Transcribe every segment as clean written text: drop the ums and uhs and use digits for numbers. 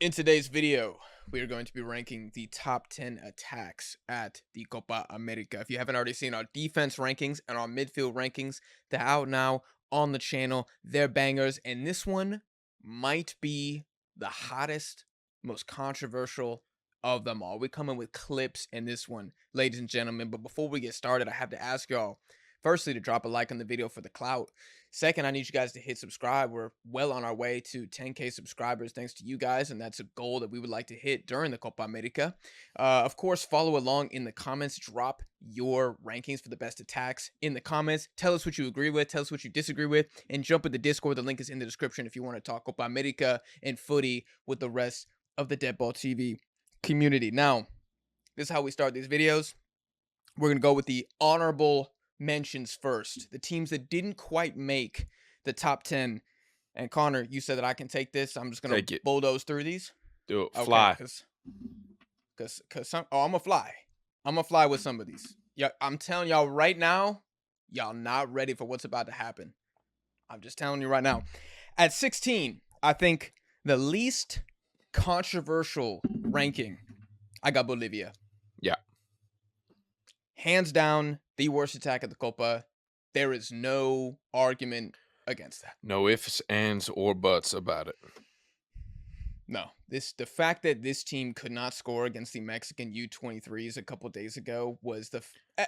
In today's video, we are going to be ranking the top 10 attacks at the Copa America. If you haven't already seen our defense rankings and our midfield rankings, they're out now on the channel. They're bangers, and this one might be the hottest, most controversial of them all. We're coming with clips in this one, ladies and gentlemen. But before we get started, I have to ask y'all, firstly, to drop a like on the video for the clout. Second, I need you guys to hit subscribe. We're well on our way to 10K subscribers thanks to you guys, and that's a goal that we would like to hit during the Copa America. Of course, follow along in the comments. Drop your rankings for the best attacks in the comments. Tell us what you agree with, tell us what you disagree with, and jump in the Discord. The link is in the description if you want to talk Copa America and footy with the rest of the Deadball TV community. Now, this is how we start these videos. We're going to go with the honorable mentions first. The teams that didn't quite make the top 10. And Connor, you said that I can take this. I'm just going to bulldoze through these. Do it. Fly. Because I'm going to fly. I'm going to fly with some of these. Yeah, I'm telling y'all right now, y'all not ready for what's about to happen. I'm just telling you right now. At 16, I think the least controversial ranking, I got Bolivia. Yeah. Hands down, the worst attack at the Copa. There is no argument against that. No ifs, ands, or buts about it. No. The fact that this team could not score against the Mexican U23s a couple days ago was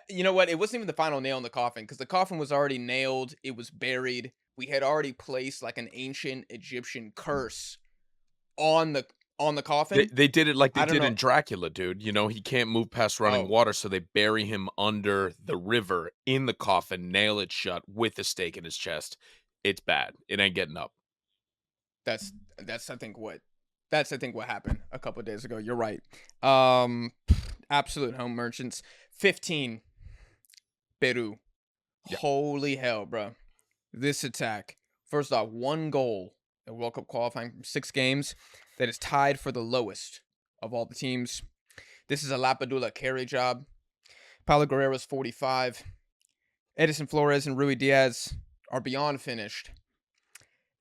you know what? It wasn't even the final nail in the coffin, because the coffin was already nailed. It was buried. We had already placed like an ancient Egyptian curse on the coffin. They did it like they did in Dracula, dude. You know, he can't move past running water, so they bury him under the river in the coffin, nail it shut with a stake in his chest. It's bad. It ain't getting up. That's I think what happened a couple of days ago. You're right. Absolute home merchants. 15, Peru. Yeah. Holy hell, bro. This attack. First off, 1 goal in World Cup qualifying from 6 games. That is tied for the lowest of all the teams. This is a Lapadula carry job. Paulo Guerrero's 45. Edison Flores and Rui Diaz are beyond finished.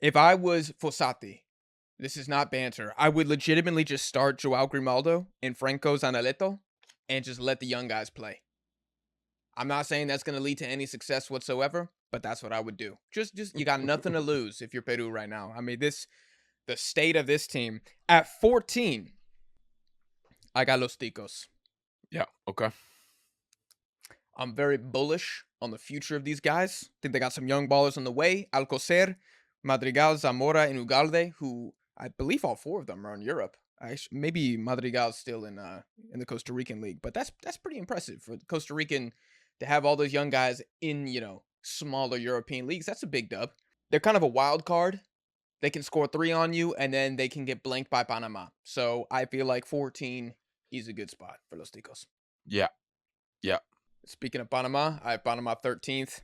If I was Fossati, this is not banter, I would legitimately just start Joao Grimaldo and Franco Zanaletto and just let the young guys play. I'm not saying that's going to lead to any success whatsoever, but that's what I would do. Just you got nothing to lose if you're Peru right now. I mean, the state of this team. At 14, I got Los Ticos. Yeah, okay. I'm very bullish on the future of these guys. I think they got some young ballers on the way. Alcocer, Madrigal, Zamora, and Ugalde, who I believe all 4 of them are in Europe. Maybe Madrigal's still in the Costa Rican league, but that's pretty impressive for the Costa Rican to have all those young guys in, you know, smaller European leagues. That's a big dub. They're kind of a wild card. They can score 3 on you, and then they can get blanked by Panama. So I feel like 14 is a good spot for Los Ticos. Yeah. Yeah. Speaking of Panama, I have Panama 13th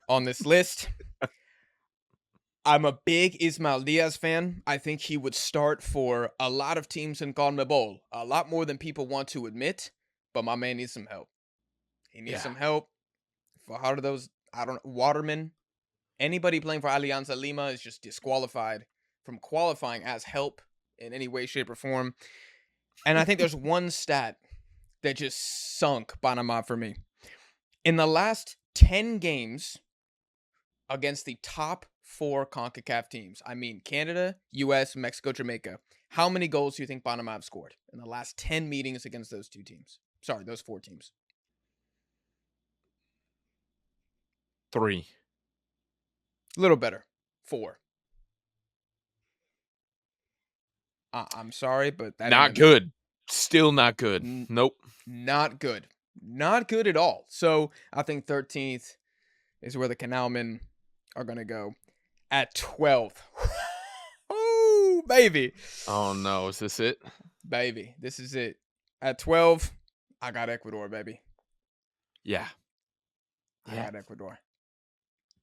on this list. I'm a big Ismael Diaz fan. I think he would start for a lot of teams in CONMEBOL. A lot more than people want to admit, but my man needs some help. He needs some help. For how do those, Waterman, anybody playing for Alianza Lima is just disqualified from qualifying as help in any way, shape, or form. And I think there's one stat that just sunk Panama for me. In the last 10 games against the top 4 CONCACAF teams, I mean Canada, US, Mexico, Jamaica, how many goals do you think Panama have scored in the last 10 meetings against those 2 teams? Sorry, those 4 teams. 3. A little better. 4. I'm sorry, but that not good. Still not good. Nope. Not good. Not good at all. So I think 13th is where the Canalmen are going to go. At 12th. Oh, baby. Oh, no. Is this it? Baby, this is it. At 12, I got Ecuador, baby. Yeah. I got Ecuador.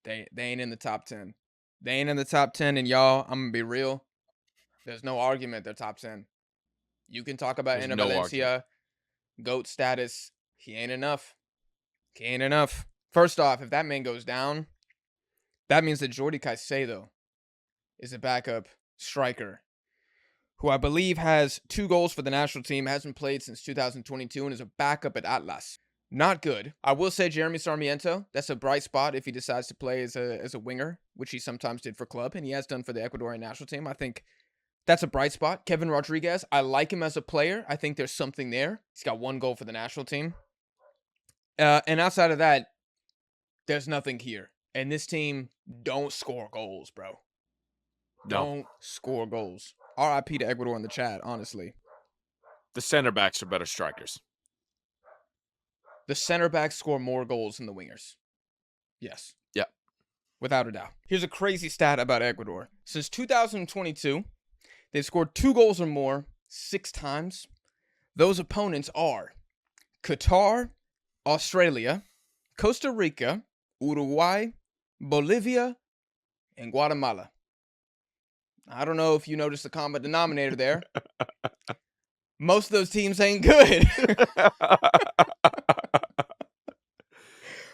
They ain't in the top 10. They ain't in the top 10, and y'all, I'm going to be real. There's no argument they're top 10. You can talk about Enner Valencia, GOAT status. He ain't enough. He ain't enough. First off, if that man goes down, that means that Jordi Caicedo is a backup striker who I believe has 2 goals for the national team, hasn't played since 2022, and is a backup at Atlas. Not good. I will say Jeremy Sarmiento, that's a bright spot if he decides to play as a winger, which he sometimes did for club, and he has done for the Ecuadorian national team. I think that's a bright spot. Kevin Rodriguez, I like him as a player. I think there's something there. He's got 1 goal for the national team. And outside of that, there's nothing here. And this team don't score goals, bro. No. Don't score goals. RIP to Ecuador in the chat, honestly. The center backs are better strikers. The center backs score more goals than the wingers. Yes. Yep. Without a doubt. Here's a crazy stat about Ecuador. Since 2022, they've scored 2 goals or more 6 times. Those opponents are Qatar, Australia, Costa Rica, Uruguay, Bolivia, and Guatemala. I don't know if you noticed the common denominator there. Most of those teams ain't good.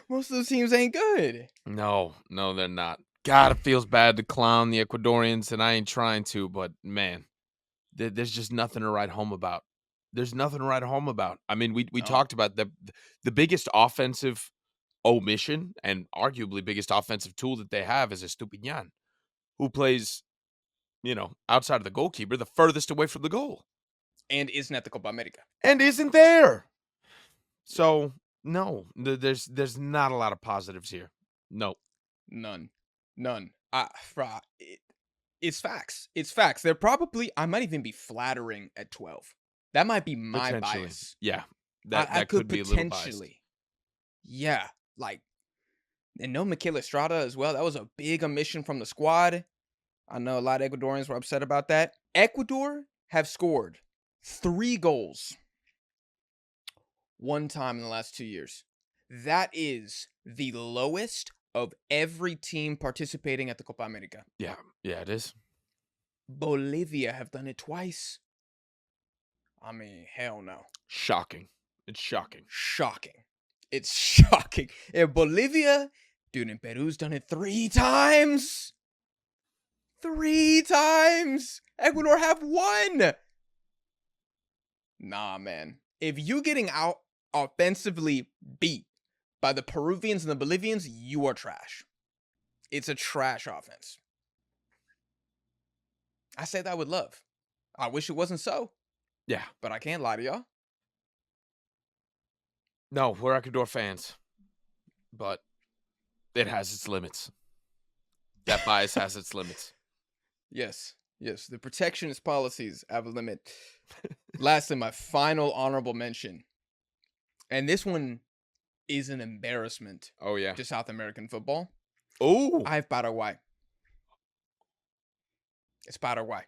Most of those teams ain't good. No, they're not. God, it feels bad to clown the Ecuadorians, and I ain't trying to, but man, there's just nothing to write home about. There's nothing to write home about. I mean, we No. talked about the biggest offensive omission and arguably biggest offensive tool that they have is Estupinian, who plays, outside of the goalkeeper, the furthest away from the goal. And isn't at the Copa America. And isn't there. So, no, there's not a lot of positives here. No. None. It's facts. It's facts. They're probably, I might even be flattering at 12. That might be my Potentially. bias. Yeah. I That could could be a little biased. potentially. Yeah. Like, and no Mikel Estrada as well. That was a big omission from the squad. I know a lot of Ecuadorians were upset about that. Ecuador have scored 3 goals 1 time in the last 2 years. That is the lowest of every team participating at the Copa America. Yeah, it is. Bolivia have done it twice. I mean, hell no. Shocking. It's shocking. Shocking. It's shocking. In Bolivia, dude, in Peru's done it 3 times. 3 times. Ecuador have 1. Nah, man. If you getting out offensively beat by the Peruvians and the Bolivians, you are trash. It's a trash offense. I say that with love. I wish it wasn't so, Yeah. but I can't lie to y'all. No, we're Ecuador fans, but it has its limits. That bias has its limits. Yes. The protectionist policies have a limit. Lastly, my final honorable mention. And this one is an embarrassment Oh, yeah. to South American football. Oh. I have Paraguay. It's Paraguay.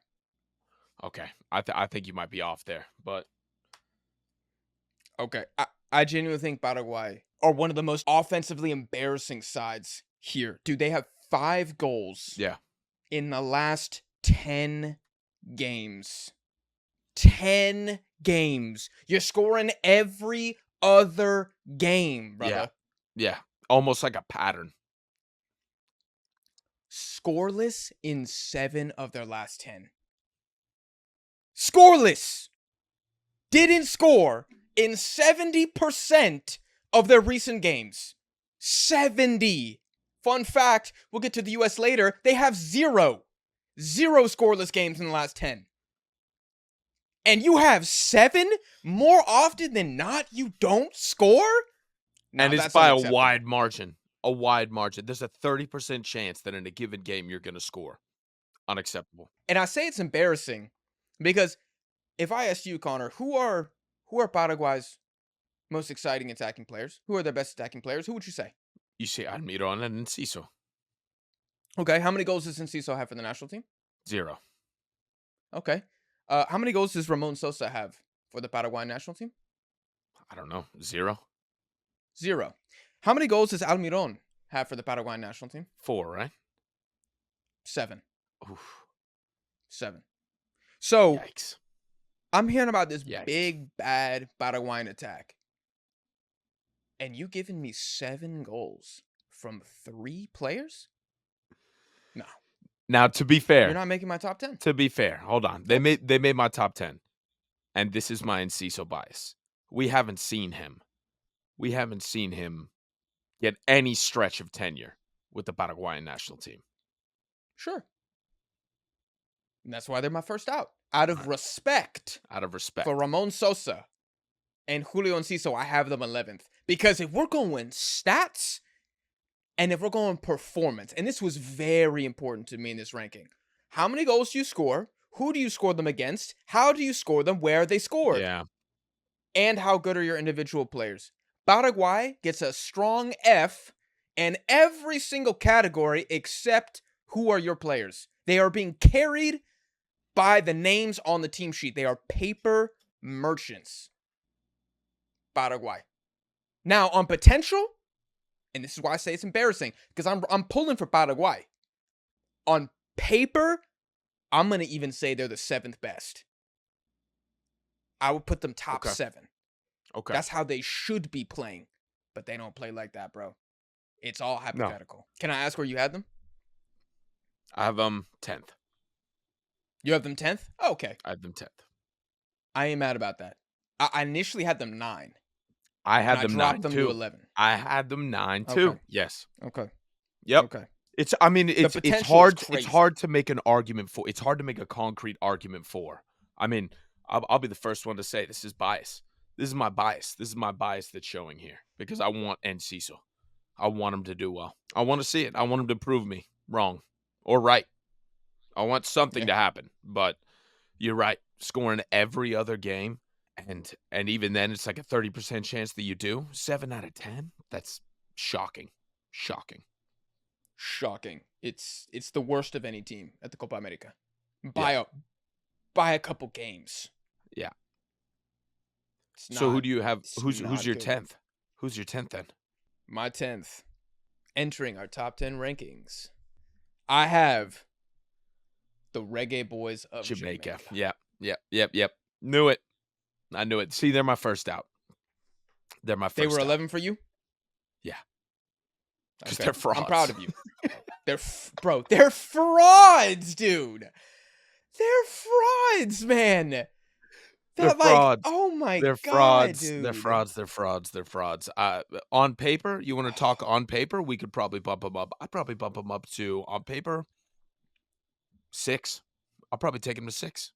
Okay. I think you might be off there, but Okay. I genuinely think Paraguay are one of the most offensively embarrassing sides here. Dude, they have 5 goals yeah. in the last 10 games. 10 games. You're scoring every other game, brother. Yeah. Almost like a pattern. Scoreless in 7 of their last 10. Scoreless! Didn't score in 70% of their recent games. 70. Fun fact, we'll get to the US later, they have 0. 0 scoreless games in the last 10. And you have 7? More often than not, you don't score? No, And it's that's by a unacceptable. wide margin. A wide margin. There's a 30% chance that in a given game you're going to score. Unacceptable. And I say it's embarrassing because if I asked you, Connor, who are Paraguay's most exciting attacking players? Who are their best attacking players? Who would you say? You say Almiron and Enciso. Okay, how many goals does Enciso have for the national team? 0. Okay. How many goals does Ramon Sosa have for the Paraguayan national team? I don't know. 0. 0. How many goals does Almiron have for the Paraguayan national team? 4, right? 7. Oof. 7. So, Yikes. I'm hearing about this Yikes. big, bad Paraguayan attack. And you giving me 7 goals from 3 players? No. Now, You're not making my top 10. to be fair, hold on. What? They made my top 10, and this is my Enciso bias. We haven't seen him. We haven't seen him get any stretch of tenure with the Paraguayan national team. Sure. And that's why they're my first out. Out of Right. respect Out of respect. for Ramon Sosa and Julio Enciso, I have them 11th. Because if we're going stats and if we're going performance, and this was very important to me in this ranking, how many goals do you score? Who do you score them against? How do you score them? Where are they scored? Yeah. And how good are your individual players? Paraguay gets a strong F in every single category except who are your players. They are being carried by the names on the team sheet. They are paper merchants. Paraguay. Now, on potential, and this is why I say it's embarrassing, because I'm pulling for Paraguay. On paper, I'm going to even say they're the 7th best. I would put them top Okay. 7. Okay. That's how they should be playing. But they don't play like that, bro. It's all hypothetical. Can I ask where you had them? I have 10th. You have them 10th? Oh, okay. I have them 10th. I ain't mad about that. I initially had them 9. I had And them I 9 dropped them too. to 11. I had them 9 too. Okay. Yes. Okay. Yep. Okay. It's it's potential is hard crazy. to make an argument for. It's hard to make a concrete argument for. I mean, I'll be the first one to say this is bias. This is my bias. This is my bias that's showing here because I want Enciso. I want him to do well. I want to see it. I want him to prove me wrong or right. I want something to happen. But you're right. Scoring every other game, and even then, it's like a 30% chance that you do. 7 out of 10. That's shocking. Shocking. Shocking. It's the worst of any team at the Copa America. Yeah. By a couple games. Yeah. It's So who not- do you have? it's Who's not your good. 10th? Who's your 10th then? My 10th. Entering our top 10 rankings. I have the Reggae Boys of Jamaica. Yep. Knew it. I knew it. See, they're my first out. They're my first They were out. 11 for you? Yeah. Because Okay. they're frauds. I'm proud of you. They're frauds, dude. They're frauds, man. They're Like, frauds. oh my They're God, frauds. dude. They're frauds. They're frauds. They're frauds. On paper, you want to talk on paper? We could probably bump them up. I'd probably bump them up to, on paper, 6. I'll probably take them to 6.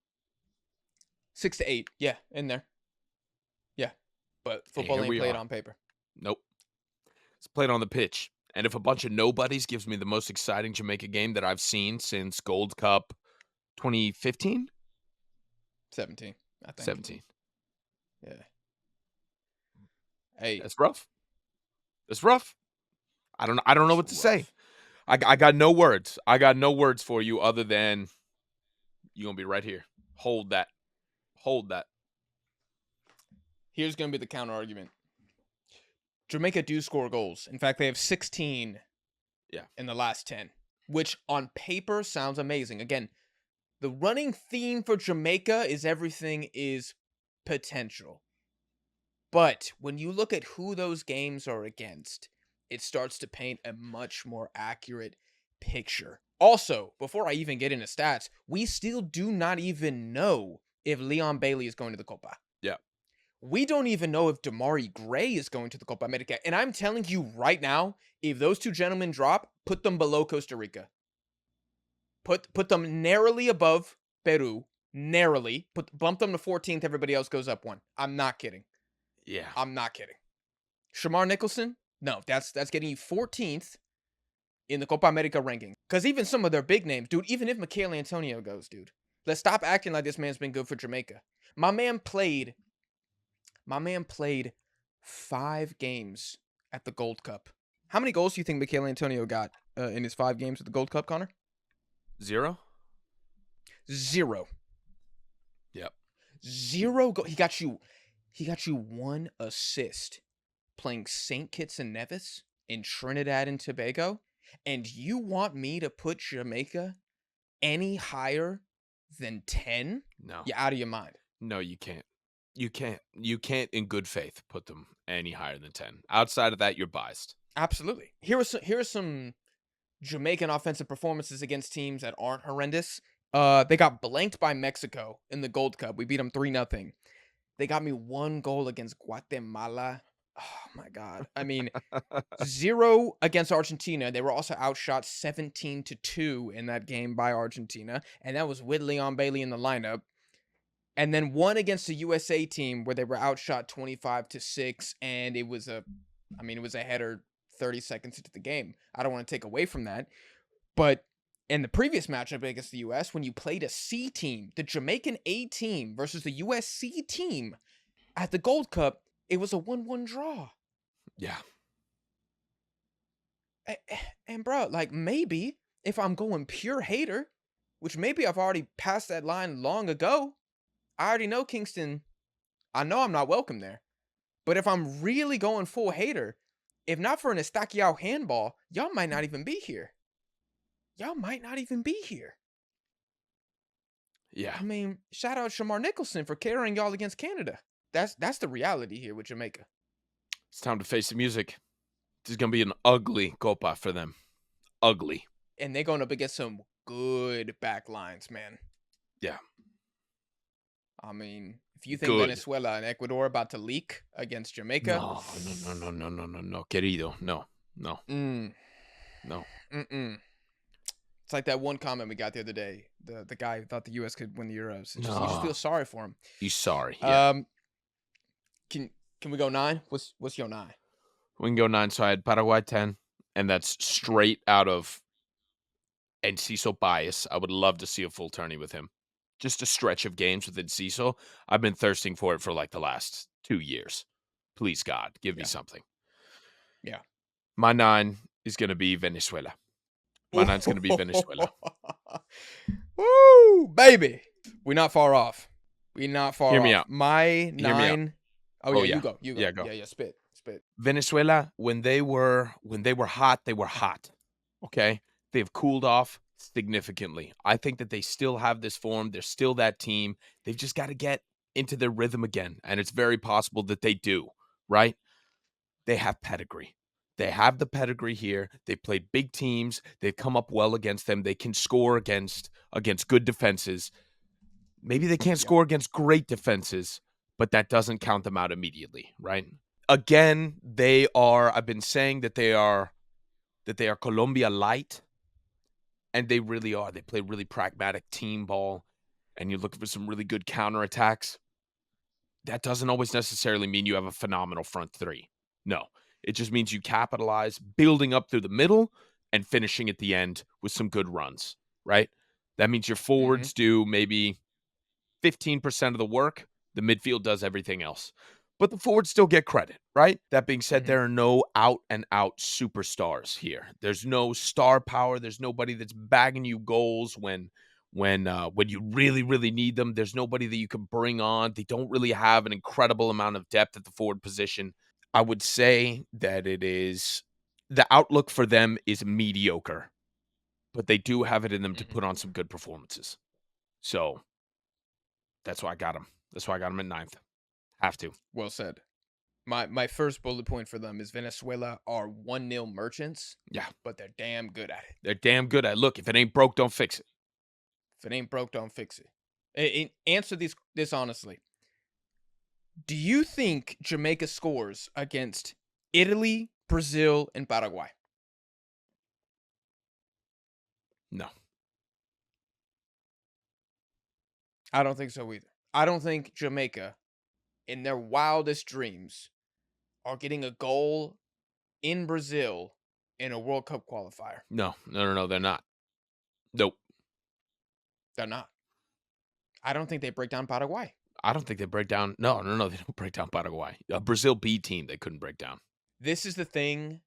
6 to 8. Yeah, in there. Yeah. But football here ain't we played are. on paper. Nope. It's played on the pitch. And if a bunch of nobodies gives me the most exciting Jamaica game that I've seen since Gold Cup 2015? 17, I think. 17. Yeah. Hey. That's rough. That's rough. I don't know what to it's say. rough. I got no words. I got no words for you other than you're going to be right here. Hold that. Hold that. Here's going to be the counter argument. Jamaica do score goals. In fact, they have 16 in the last 10, which on paper sounds amazing. Again, the running theme for Jamaica is everything is potential. But when you look at who those games are against, it starts to paint a much more accurate picture. Also, before I even get into stats, we still do not even know if Leon Bailey is going to the Copa. Yeah. We don't even know if Damari Gray is going to the Copa America. And I'm telling you right now, if those two gentlemen drop, put them below Costa Rica. Put them narrowly above Peru. Narrowly. Bump them to 14th. Everybody else goes up 1. I'm not kidding. Yeah. I'm not kidding. Shamar Nicholson? No, that's getting you 14th in the Copa America ranking. Because even some of their big names, dude, even if Michael Antonio goes, dude, let's stop acting like this man's been good for Jamaica. My man played 5 games at the Gold Cup. How many goals do you think Michael Antonio got in his 5 games at the Gold Cup, Connor? 0? 0. Yep. 0 goals. He got you 1 assist playing St. Kitts and Nevis in Trinidad and Tobago, and you want me to put Jamaica any higher than 10? No. You're out of your mind. No, you can't. You can't in good faith put them any higher than 10. Outside of that, you're biased. Absolutely. Here are some Jamaican offensive performances against teams that aren't horrendous. They got blanked by Mexico in the Gold Cup. We beat them 3-0. They got me 1 goal against Guatemala. Oh my god. I mean, 0 against Argentina. They were also outshot 17-2 in that game by Argentina, and that was with Leon Bailey in the lineup. And then 1 against the USA team where they were outshot 25-6, and it was a header 30 seconds into the game. I don't want to take away from that. But in the previous matchup against the US, when you played a C team, the Jamaican A team versus the US C team at the Gold Cup, it was a 1-1 draw. Yeah. And bro, like, maybe if I'm going pure hater, which maybe I've already passed that line long ago, I already know Kingston. I know I'm not welcome there. But if I'm really going full hater, if not for an Estaquiao handball, y'all might not even be here. Y'all might not even be here. Yeah. I mean, shout out Shamar Nicholson for carrying y'all against Canada. That's the reality here with Jamaica. It's time to face the music. This is going to be an ugly Copa for them. Ugly. And they're going up against some good back lines, man. Yeah. I mean, if you think Good. Venezuela and Ecuador about to leak against Jamaica. No, querido. No. No. It's like that one comment we got the other day. The guy who thought the U.S. could win the Euros. You just feel sorry for him. You sorry. Yeah. Can we go 9? What's your 9? We can go 9. So I had Paraguay 10, and that's straight out of Enciso bias. I would love to see a full tourney with him. Just a stretch of games with Enciso. I've been thirsting for it for like the last 2 years. Please, God, give me something. Yeah. My 9 is going to be Venezuela. My 9's going to be Venezuela. Woo, baby. We're not far off. We're not far off. Hear me out. My 9. Oh, yeah, you go. Yeah, go. Yeah, spit. Venezuela, when they were hot, they were hot. Okay? They've cooled off significantly. I think that they still have this form. They're still that team. They've just got to get into their rhythm again, and it's very possible that they do, right? They have pedigree. They have the pedigree here. They've played big teams. They've come up well against them. They can score against good defenses. Maybe they can't score against great defenses, but that doesn't count them out immediately, right? Again, I've been saying that they are Colombia light, and they really are. They play really pragmatic team ball, and you're looking for some really good counterattacks. That doesn't always necessarily mean you have a phenomenal front three. No, it just means you capitalize, building up through the middle and finishing at the end with some good runs, right? That means your forwards do maybe 15% of the work. The midfield does everything else. But the forwards still get credit, right? That being said, there are no out-and-out superstars here. There's no star power. There's nobody that's bagging you goals when you really, really need them. There's nobody that you can bring on. They don't really have an incredible amount of depth at the forward position. I would say that the outlook for them is mediocre, but they do have it in them to put on some good performances. So that's why I got them. That's why I got them at 9th. Have to. Well said. My first bullet point for them is Venezuela are 1-0 merchants. Yeah. But they're damn good at it. They're damn good at it. Look, if it ain't broke, don't fix it. If it ain't broke, don't fix it. Answer this honestly. Do you think Jamaica scores against Italy, Brazil, and Paraguay? No. I don't think so either. I don't think Jamaica, in their wildest dreams, are getting a goal in Brazil in a World Cup qualifier. No, they're not. Nope. They're not. I don't think they break down Paraguay. I don't think they break down. No, they don't break down Paraguay. A Brazil B team they couldn't break down. This is the thing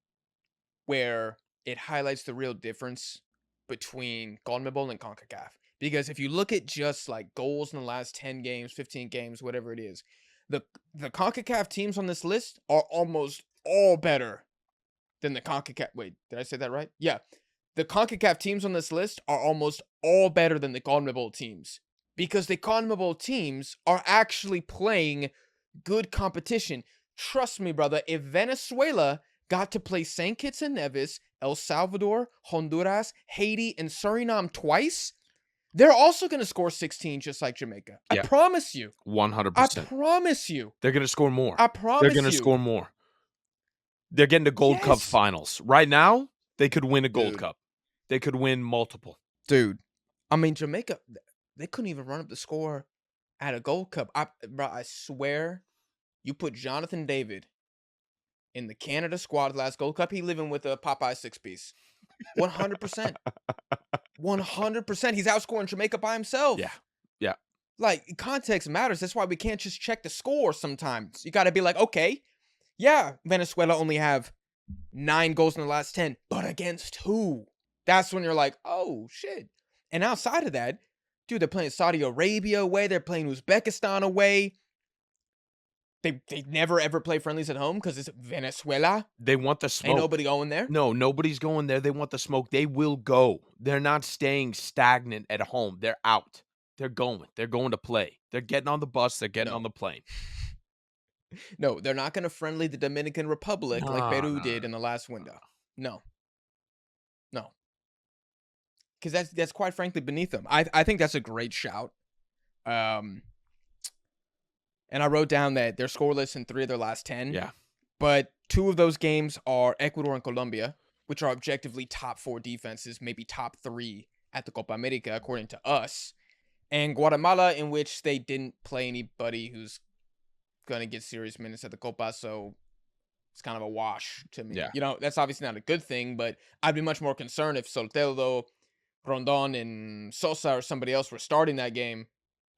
where it highlights the real difference between CONMEBOL and CONCACAF. Because if you look at just like goals in the last 10 games, 15 games, whatever it is, the CONCACAF teams on this list are almost all better than the CONCACAF. Wait, did I say that right? Yeah. The CONCACAF teams on this list are almost all better than the CONMEBOL teams. Because the CONMEBOL teams are actually playing good competition. Trust me, brother, if Venezuela got to play St. Kitts and Nevis, El Salvador, Honduras, Haiti, and Suriname twice, they're also going to score 16 just like Jamaica. I Yeah, promise you. I 100%. promise you. They're gonna score more. I They're promise gonna you. score more. They're getting to Gold Cup Yes. finals. Right now, they could win a Gold Dude. Cup. They could win multiple. Dude. I mean, Jamaica, they couldn't even run up the score at a Gold Cup. Bro, I swear, you put Jonathan David in the Canada squad last Gold Cup, he living with a Popeye six-piece. 100%. 100%. He's outscoring Jamaica by Yeah. himself. Yeah. Like, context matters. That's why we can't just check the score sometimes. You got to be like, okay, yeah, Venezuela only have 9 goals in the last 10, but against who? That's when you're like, oh, shit. And outside of that, dude, they're playing Saudi Arabia away. They're playing Uzbekistan away. They never ever play friendlies at home because it's Venezuela. They want the Ain't smoke. nobody going there. No, nobody's going there. They want the smoke. They will go. They're not staying stagnant at home. They're out. They're going. They're going to play. They're getting on the bus. They're getting on No, the plane. no, they're not going to friendly the Dominican Republic like No, Peru no, did in the last window. No, no, because that's quite frankly beneath them. I think that's a great shout. Um, and I wrote down that they're scoreless in 3 of their last 10. yeah. But 2 of those games are Ecuador and Colombia, which are objectively top 4 defenses, maybe top 3 at the Copa America, according to us. And Guatemala, in which they didn't play anybody who's going to get serious minutes at the Copa, so it's kind of a wash to me. Yeah. You know, that's obviously not a good thing, but I'd be much more concerned if Soteldo, Rondon, and Sosa or somebody else were starting that game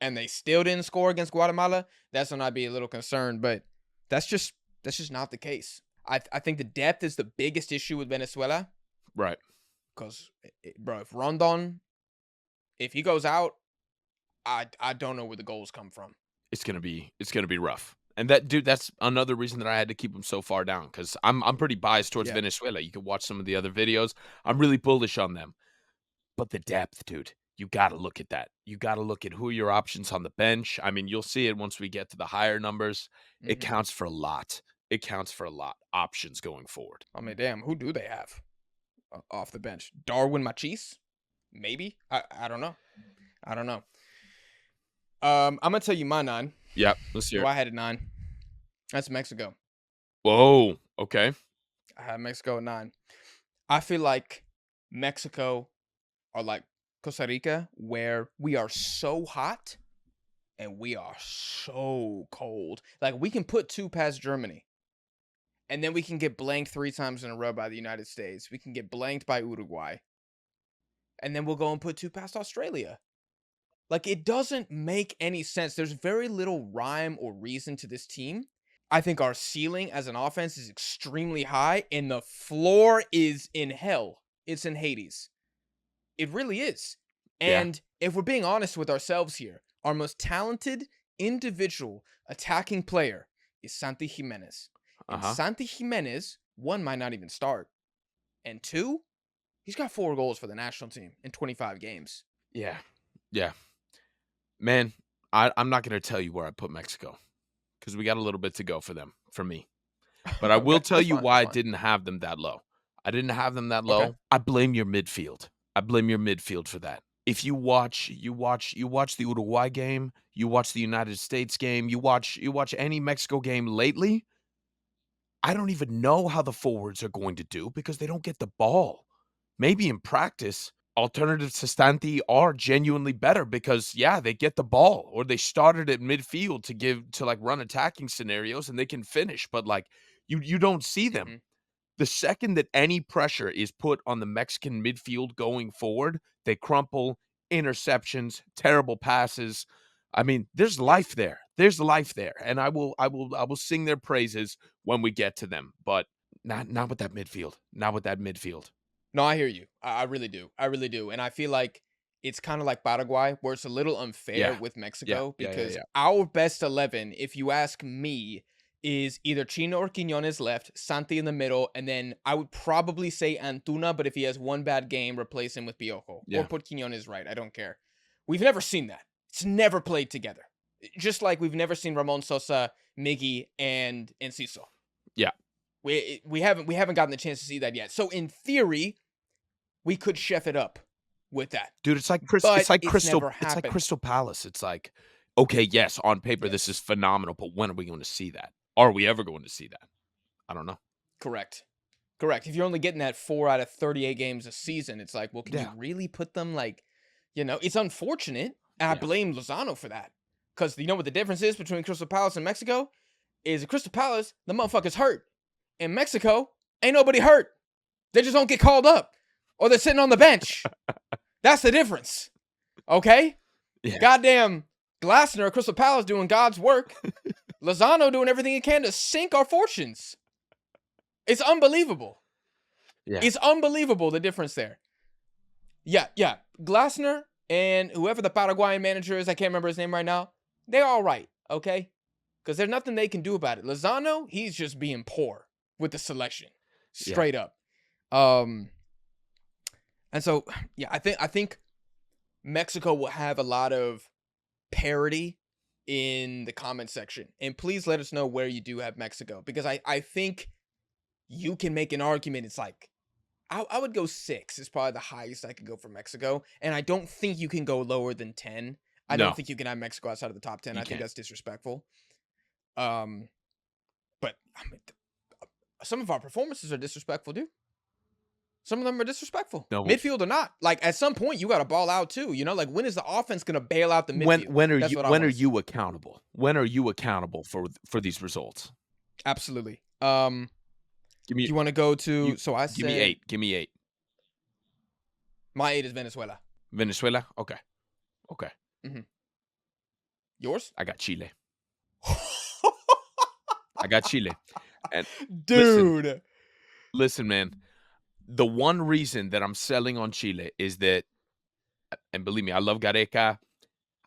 and they still didn't score against Guatemala. That's when I'd be a little concerned, but that's just not the case. I think the depth is the biggest issue with Venezuela Right. because, bro, if Rondon, if he goes out, I don't know where the goals come from. It's gonna be rough. And that dude, that's another reason that I had to keep him so far down because I'm pretty biased towards Yeah. Venezuela. You can watch some of the other videos. I'm really bullish on them. But the depth, dude, you gotta look at that. You gotta look at who are your options on the bench. I mean, you'll see it once we get to the higher numbers. It Hmm. counts for a lot. It counts for a lot. Options going forward. I mean, damn, who do they have off the bench? Darwin Machis? Maybe? I don't know. I don't know. I'm gonna tell you my 9. Yep. Let's hear Who it. I had at 9. That's Mexico. Whoa. Okay. I had Mexico at 9. I feel like Mexico are like Costa Rica, where we are so hot and we are so cold. Like we can put 2 past Germany, and then we can get blanked 3 times in a row by the United States. We can get blanked by Uruguay, and then we'll go and put 2 past Australia. Like it doesn't make any sense. There's very little rhyme or reason to this team. I think our ceiling as an offense is extremely high, and the floor is in hell. It's in Hades. It really is. Yeah. And if we're being honest with ourselves here, our most talented individual attacking player is Santi Jimenez. And Uh-huh. Santi Jimenez, 1, might not even start. And 2, he's got 4 goals for the national team in 25 games. Yeah. Yeah. Man, I'm not gonna tell you where I put Mexico because we got a little bit to go for them, for me. But I will Okay, tell that's you fine. That's why I fine. didn't have them that low. I didn't have them that Okay. low. I blame your midfield. I blame your midfield for that. If you watch the Uruguay game, you watch the United States game, you watch any Mexico game lately, I don't even know how the forwards are going to do because they don't get the ball. Maybe in practice, alternatives to Stanti are genuinely better because yeah, they get the ball or they started at midfield to like run attacking scenarios and they can finish, but like you don't see them. Hmm. The second that any pressure is put on the Mexican midfield going forward, they crumple, interceptions, terrible passes. I mean, there's Yeah. life there. There's life there. And I will sing their praises when we get to them, but not with that midfield. Not with that midfield. No, I hear you. I really do. I really do. And I feel like it's kind of like Paraguay, where it's a little unfair Yeah. with Yeah. Mexico Yeah. Yeah. because Yeah. our best 11, if you ask me, is either Chino or Quinones left, Santi in the middle, and then I would probably say Antuna, but if he has one bad game, replace him with Piojo or Yeah. put Quinones right. I don't care. We've never seen that. It's never played together. Just like we've never seen Ramon Sosa, Miggy, and Enciso. Yeah. We haven't gotten the chance to see that yet. So in theory, we could chef it up with that, Dude, but it's never It's like happened. Crystal Palace. It's like, okay, yes, on paper this is Yes, phenomenal, but when are we going to see that? Are we ever going to see that? I don't know. correct. Correct. If you're only getting that 4 out of 38 games a season, it's like, well, can you Yeah, really put them like, it's unfortunate, and I yeah. blame Lozano for that. Because you know what the difference is between Crystal Palace and Mexico? Is at Crystal Palace, the motherfucker's hurt. In Mexico, ain't nobody hurt. They just don't get called up. Or they're sitting on the bench. That's the difference. Okay? Yeah. Goddamn Glasner at Crystal Palace doing God's work. Lozano doing everything he can to sink our fortunes. It's unbelievable. Yeah. It's unbelievable the difference there. Yeah. Glasner and whoever the Paraguayan manager is, I can't remember his name right now, they're all right, okay? Because there's nothing they can do about it. Lozano, he's just being poor with the selection. Yeah. Straight up. And so, yeah, I think Mexico will have a lot of parity in the comment section. And please let us know where you do have Mexico. Because I think you can make an argument. It's like, I would go 6 is probably the highest I could go for Mexico. And I don't think you can go lower than 10. I don't No, think you can have Mexico outside of the top 10. you I think can't. that's disrespectful. But I mean, some of our performances are disrespectful, dude. Some of them are disrespectful. No. Midfield or not. Like, at some point, you got to ball out, too. Like, when is the offense going to bail out the midfield? That's what I When are want to see. you accountable? When are you accountable for these results? Absolutely. Give me You want to go to... you So I give me said 8. Give me 8. my 8 is Venezuela. Venezuela? Okay. Okay. Yours? I got Chile. I got Chile. And Dude. listen, man. The one reason that I'm selling on Chile is that, and believe me, I love Gareca.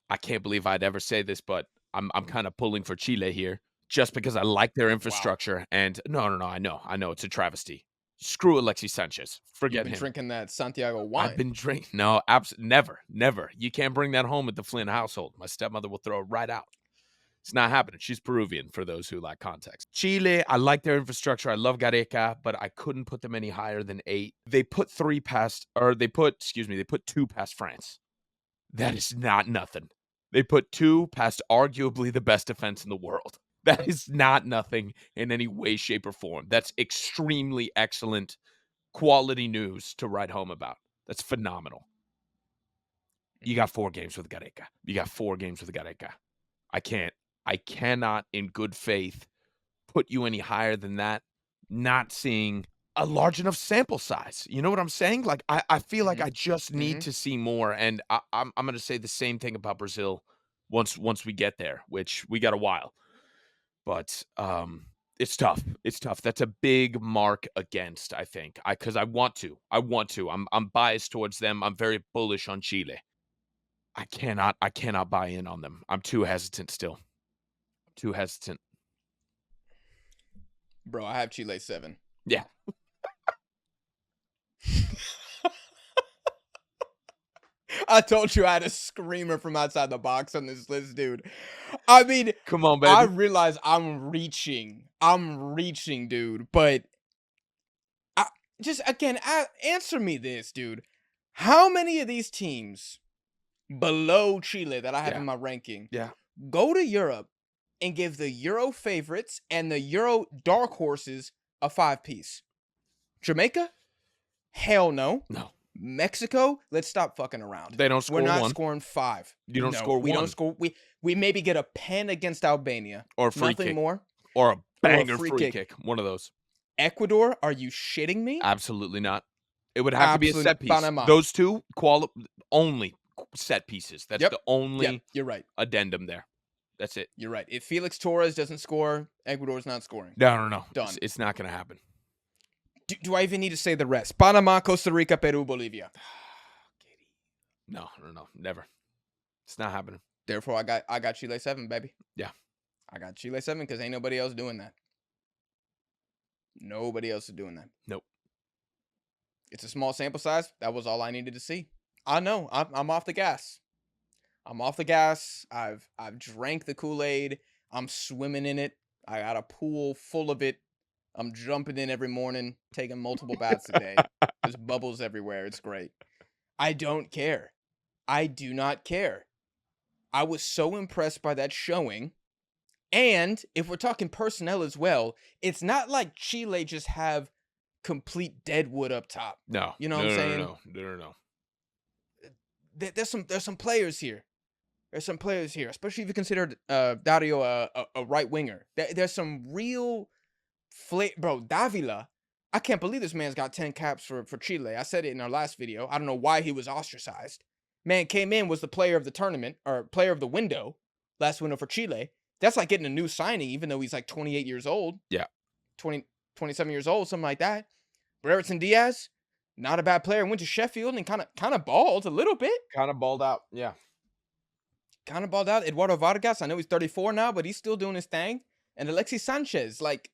I can't believe I'd ever say this, but I'm kind of pulling for Chile here just because I like their Wow. infrastructure. And no, I know it's a travesty. Screw Alexis Sanchez. You've Forget been him. drinking that Santiago I've wine. been drinking. No, never. You can't bring that home at the Flynn household. My stepmother will throw it right out. It's not happening. She's Peruvian, for those who like context. Chile, I like their infrastructure. I love Gareca, but I couldn't put them any higher than 8. They put 2 past France. That is not nothing. They put 2 past arguably the best defense in the world. That is not nothing in any way, shape, or form. That's extremely excellent quality news to write home about. That's phenomenal. You got 4 games with Gareca. I cannot, in good faith, put you any higher than that, not seeing a large enough sample size. You know what I'm saying? Like, I feel like I just need to see more, and I'm going to say the same thing about Brazil once we get there, which we got a while. But it's tough. It's tough. That's a big mark against, I think, because I want to. I'm biased towards them. I'm very bullish on Chile. I cannot buy in on them. I'm too hesitant still. Too hesitant. Bro, I have Chile 7. Yeah. I told you I had a screamer from outside the box on this list, dude. I mean, Come on, I baby. realize I'm reaching, dude. But just again, answer me this, dude. How many of these teams below Chile that I have Yeah. in my ranking Yeah. go to Europe and give the Euro favorites and the Euro dark horses a 5-piece? Jamaica? Hell no. No. Mexico? Let's stop fucking around. They don't We're score not 1. scoring 5. You don't No, score we 1. don't score. We maybe get a pen against Albania. Or a free Nothing kick. more. Or a Or a banger free free kick. kick. One of those. Ecuador? Are you shitting me? Absolutely not. It would have to be a Absolutely. set piece. Panama. Those 2 only set pieces. That's Yep. the only You're right. addendum there. That's it. You're right. If Felix Torres doesn't score, Ecuador's not scoring. No. Done. It's not going to happen. Do I even need to say the rest? Panama, Costa Rica, Peru, Bolivia. No. Never. It's not happening. Therefore, I got Chile 7, baby. Yeah. I got Chile 7 because ain't nobody else doing that. Nobody else is doing that. Nope. It's a small sample size. That was all I needed to see. I know. I'm off the gas. I'm off the gas. I've drank the Kool-Aid. I'm swimming in it. I got a pool full of it. I'm jumping in every morning, taking multiple baths a day. There's bubbles everywhere. It's great. I don't care. I do not care. I was so impressed by that showing. And if we're talking personnel as well, it's not like Chile just have complete deadwood up top. No. You know what No, I'm no, no, saying? no. No, no, no. There's some players here. There's some players here, especially if you consider Dario a right winger. There's some real bro. Davila, I can't believe this man's got 10 caps for Chile. I said it in our last video. I don't know why he was ostracized. Man came in, was the player of the tournament or player of the window, last window for Chile. That's like getting a new signing, even though he's like 28 years old, Yeah. 20, 27 years old, something like that. Brereton Diaz, not a bad player. Went to Sheffield and kind of balled a little bit. Kind of balled out. Yeah. Kind of balled out. Eduardo Vargas, I know he's 34 now, but he's still doing his thing. And Alexis Sanchez, like,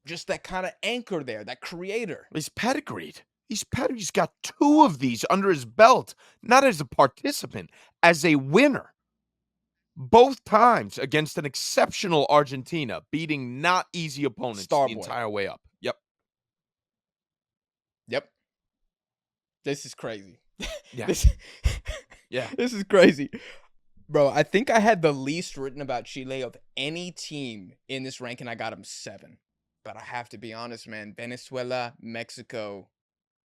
just that kind of anchor there, that creator. He's pedigreed. He's got 2 of these under his belt, not as a participant, as a winner. Both times against an exceptional Argentina, beating not easy opponents the Starboy. entire way up. Yep. Yep. This is crazy. Yeah. This, Yeah. this is crazy. Bro, I think I had the least written about Chile of any team in this ranking. I got them 7. But I have to be honest, man. Venezuela, Mexico,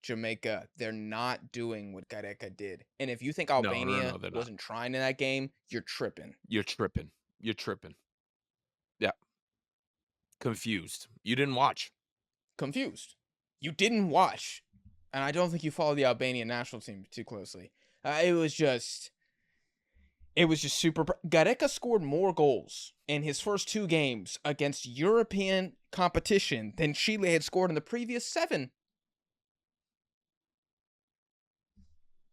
Jamaica, they're not doing what Gareca did. And if you think No, no, Albania no, they're not. wasn't trying in that game, you're tripping. You're tripping. You're tripping. Yeah. Confused. You didn't watch. Confused. You didn't watch. And I don't think you follow the Albanian national team too closely. It was just super. Gareca scored more goals in his first 2 games against European competition than Chile had scored in the previous 7.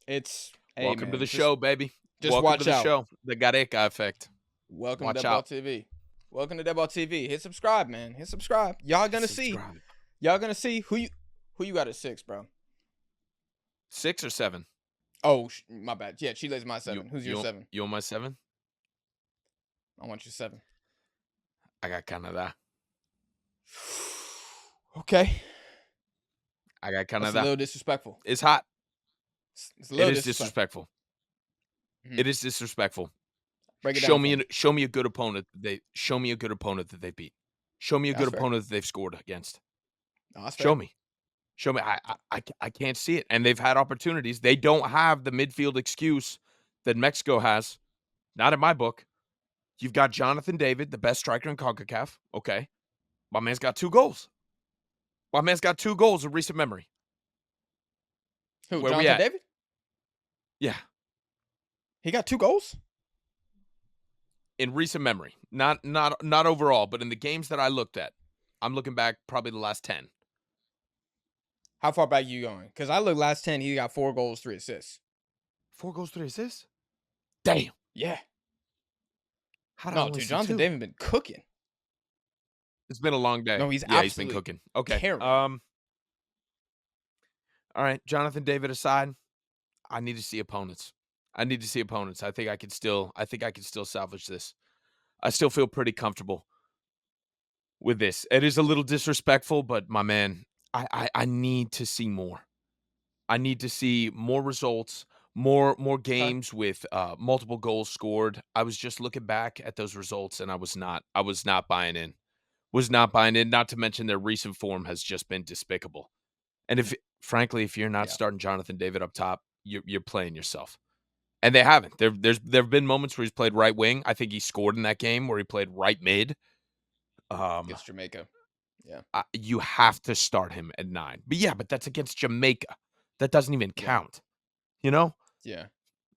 It's Welcome to man, the show, baby. just Welcome watch to the out. show. The Gareca effect. Welcome Watch to Deadball out. TV. Welcome to Deadball TV. Hit subscribe, man. Hit subscribe. Y'all gonna see. Subscribe. Y'all gonna see who you got at 6, bro. 6 or 7? Oh, my bad. Yeah, Chile's my 7. Who's your 7? You want my 7? I want your 7. I got Canada. Okay. I got That's a Canada. little disrespectful. It's hot. It's a little It is disrespectful. Mhm. It is disrespectful. Break it Show down. me a good opponent. Show me a good opponent that they beat. Show me a good That's fair. opponent that they've scored against. No, that's Show fair. me. Show me. I can't see it. And they've had opportunities. They don't have the midfield excuse that Mexico has. Not in my book. You've got Jonathan David, the best striker in CONCACAF. Okay. My man's got 2 goals. My man's got 2 goals in recent memory. Who? Where we Jonathan at? David? Yeah. He got 2 goals? In recent memory. Not overall, but in the games that I looked at. I'm looking back probably the last 10. How far back you going? Because I looked last 10, he got 4 goals, 3 assists. 4 goals, 3 assists? Damn. Yeah. How did I No, only dude, see Jonathan 2? David been cooking. It's been a long day. No, he's he's been absolutely cooking. Okay. carrying. All right, Jonathan David aside, I need to see opponents. I think I can still salvage this. I still feel pretty comfortable with this. It is a little disrespectful, but my man, I need to see more. I need to see more results, more Okay. games with multiple goals scored. I was just looking back at those results and I was not buying in. Not to mention their recent form has just been despicable. And frankly, if you're not Yeah. starting Jonathan David up top, you're playing yourself. And they haven't. There've been moments where he's played right wing. I think he scored in that game where he played right mid. Against Jamaica. Yeah. You have to start him at 9. But that's against Jamaica. That doesn't even Yeah. count. You know? Yeah.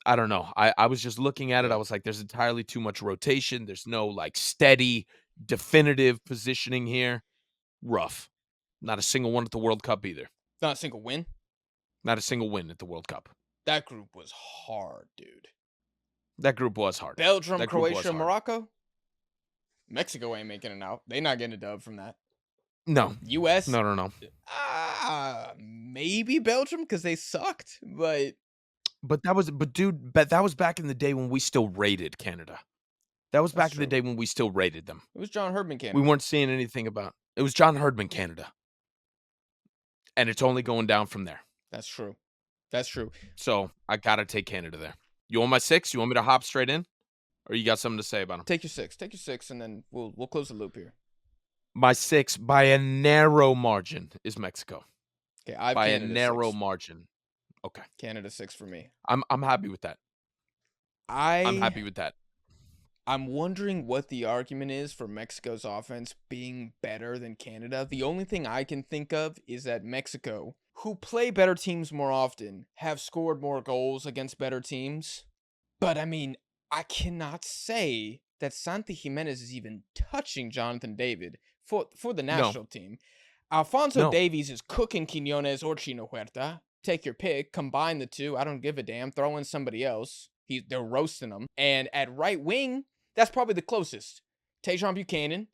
I don't know. I was just looking at it. Yeah. I was like, there's entirely too much rotation. There's no like steady, definitive positioning here. Rough. Not a single one at the World Cup either. Not a single win. Not a single win at the World Cup. That group was hard, dude. That group was hard. Belgium, That group was Croatia, hard. Morocco. Mexico ain't making it out. They not getting a dub from that. No. U.S. No. Maybe Belgium because they sucked, but But that was back in the day when we still rated Canada. That was That's back in the true. day when we still rated them. it was John Herdman Canada. We weren't seeing anything about It was John Herdman, Canada, and it's only going down from there. That's true. That's true. So I gotta take Canada there. You want my 6? You want me to hop straight in, or you got something to say about them? Take your six. Take your six, and then we'll close the loop here. My 6 by a narrow margin is Mexico. Okay, I have By a Canada narrow six. margin. Okay. Canada six for me. I'm happy with that. I'm I happy with that. I'm wondering what the argument is for Mexico's offense being better than Canada. The only thing I can think of is that Mexico, who play better teams more often, have scored more goals against better teams. But I mean, I cannot say that Santi Jimenez is even touching Jonathan David for the No. national team. Alfonso No. Davies is cooking Quinones or Chino Huerta. Take your pick. Combine the two. I don't give a damn. Throw in somebody else. They're roasting them. And at right wing, that's probably the closest. Tajon Buchanan,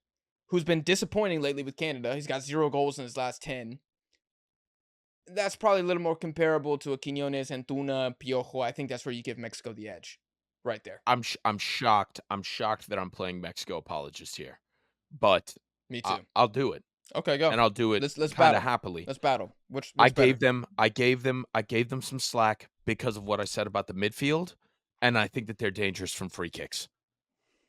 who's been disappointing lately with Canada. He's got 0 goals in his last 10. That's probably a little more comparable to a Quinones, Antuna, Piojo. I think that's where you give Mexico the edge. Right there. I'm shocked. I'm shocked that I'm playing Mexico apologist here, but Me too. I'll do it, Okay, go. and I'll do it Let's kind of battle. happily. Let's battle. What's I better? gave them I gave them some slack because of what I said about the midfield, and I think that they're dangerous from free kicks.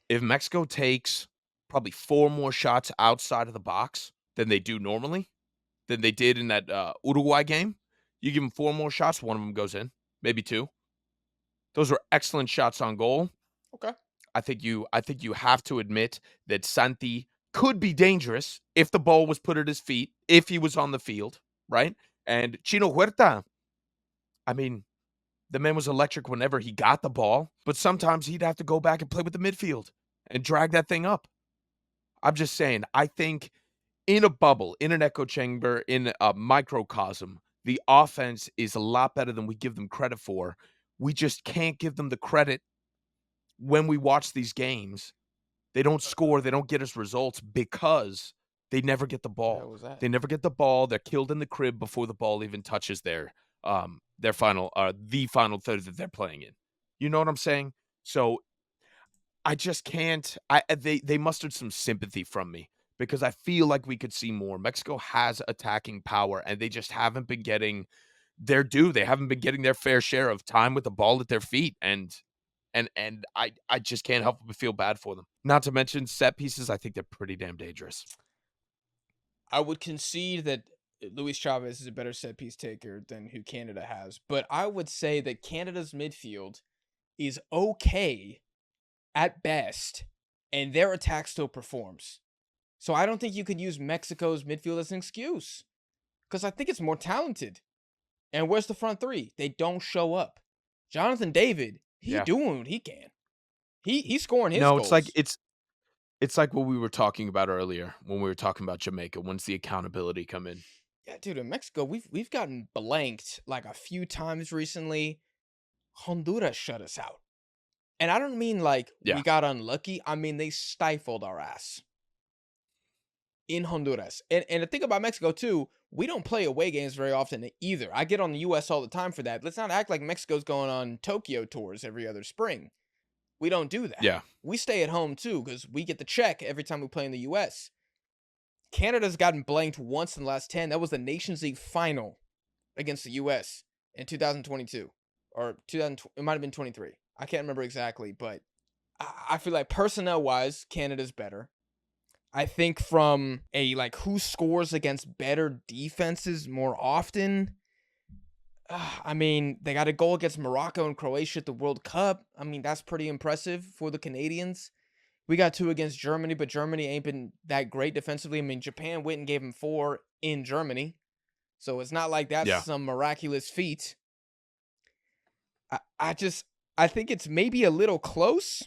If Mexico takes probably 4 more shots outside of the box than they do normally, than they did in that Uruguay game, you give them 4 more shots, one of them goes in, maybe 2. Those were excellent shots on goal. Okay. I think you have to admit that Santi could be dangerous if the ball was put at his feet, if he was on the field, right? And Chino Huerta, I mean, the man was electric whenever he got the ball, but sometimes he'd have to go back and play with the midfield and drag that thing up. I'm just saying, I think in a bubble, in an echo chamber, in a microcosm, the offense is a lot better than we give them credit for. We just can't give them the credit when we watch these games. They don't score, they don't get us results because they never get the What the hell ball. was that? They never get the ball. They're killed in the crib before the ball even touches their final the final third that they're playing in. You know what I'm saying? So I just can't they mustered some sympathy from me because I feel like we could see more. Mexico has attacking power and they just haven't been getting their due. They haven't been getting their fair share of time with the ball at their feet and I just can't help but feel bad for them. Not to mention set pieces, I think they're pretty damn dangerous. I would concede that Luis Chavez is a better set piece taker than who Canada has, but I would say that Canada's midfield is okay at best, and their attack still performs. So I don't think you could use Mexico's midfield as an excuse because I think it's more talented. And where's the front three? They don't show up. Jonathan David, he Yeah. doing what he can. He's scoring his No, it's like goals. it's like what we were talking about earlier when we were talking about Jamaica. When's the accountability come in? Yeah, dude, in Mexico, we've gotten blanked like a few times recently. Honduras shut us out. And I don't mean like Yeah. we got unlucky. I mean they stifled our ass in Honduras. And the thing about Mexico too, we don't play away games very often either. I get on the US all the time for that. Let's not act like Mexico's going on Tokyo tours every other spring. We don't do that. Yeah. We stay at home too because we get the check every time we play in the US. Canada's gotten blanked once in the last 10. That was the Nations League final against the US in 2022 or 2000. It might have been 23. I can't remember exactly, but I feel like personnel wise, Canada's better. I think from a like who scores against better defenses more often. I mean, they got a goal against Morocco and Croatia at the World Cup. I mean, that's pretty impressive for the Canadians. We got 2 against Germany, but Germany ain't been that great defensively. I mean, Japan went and gave them 4 in Germany. So it's not like that's Yeah. some miraculous feat. I just I think it's maybe a little close.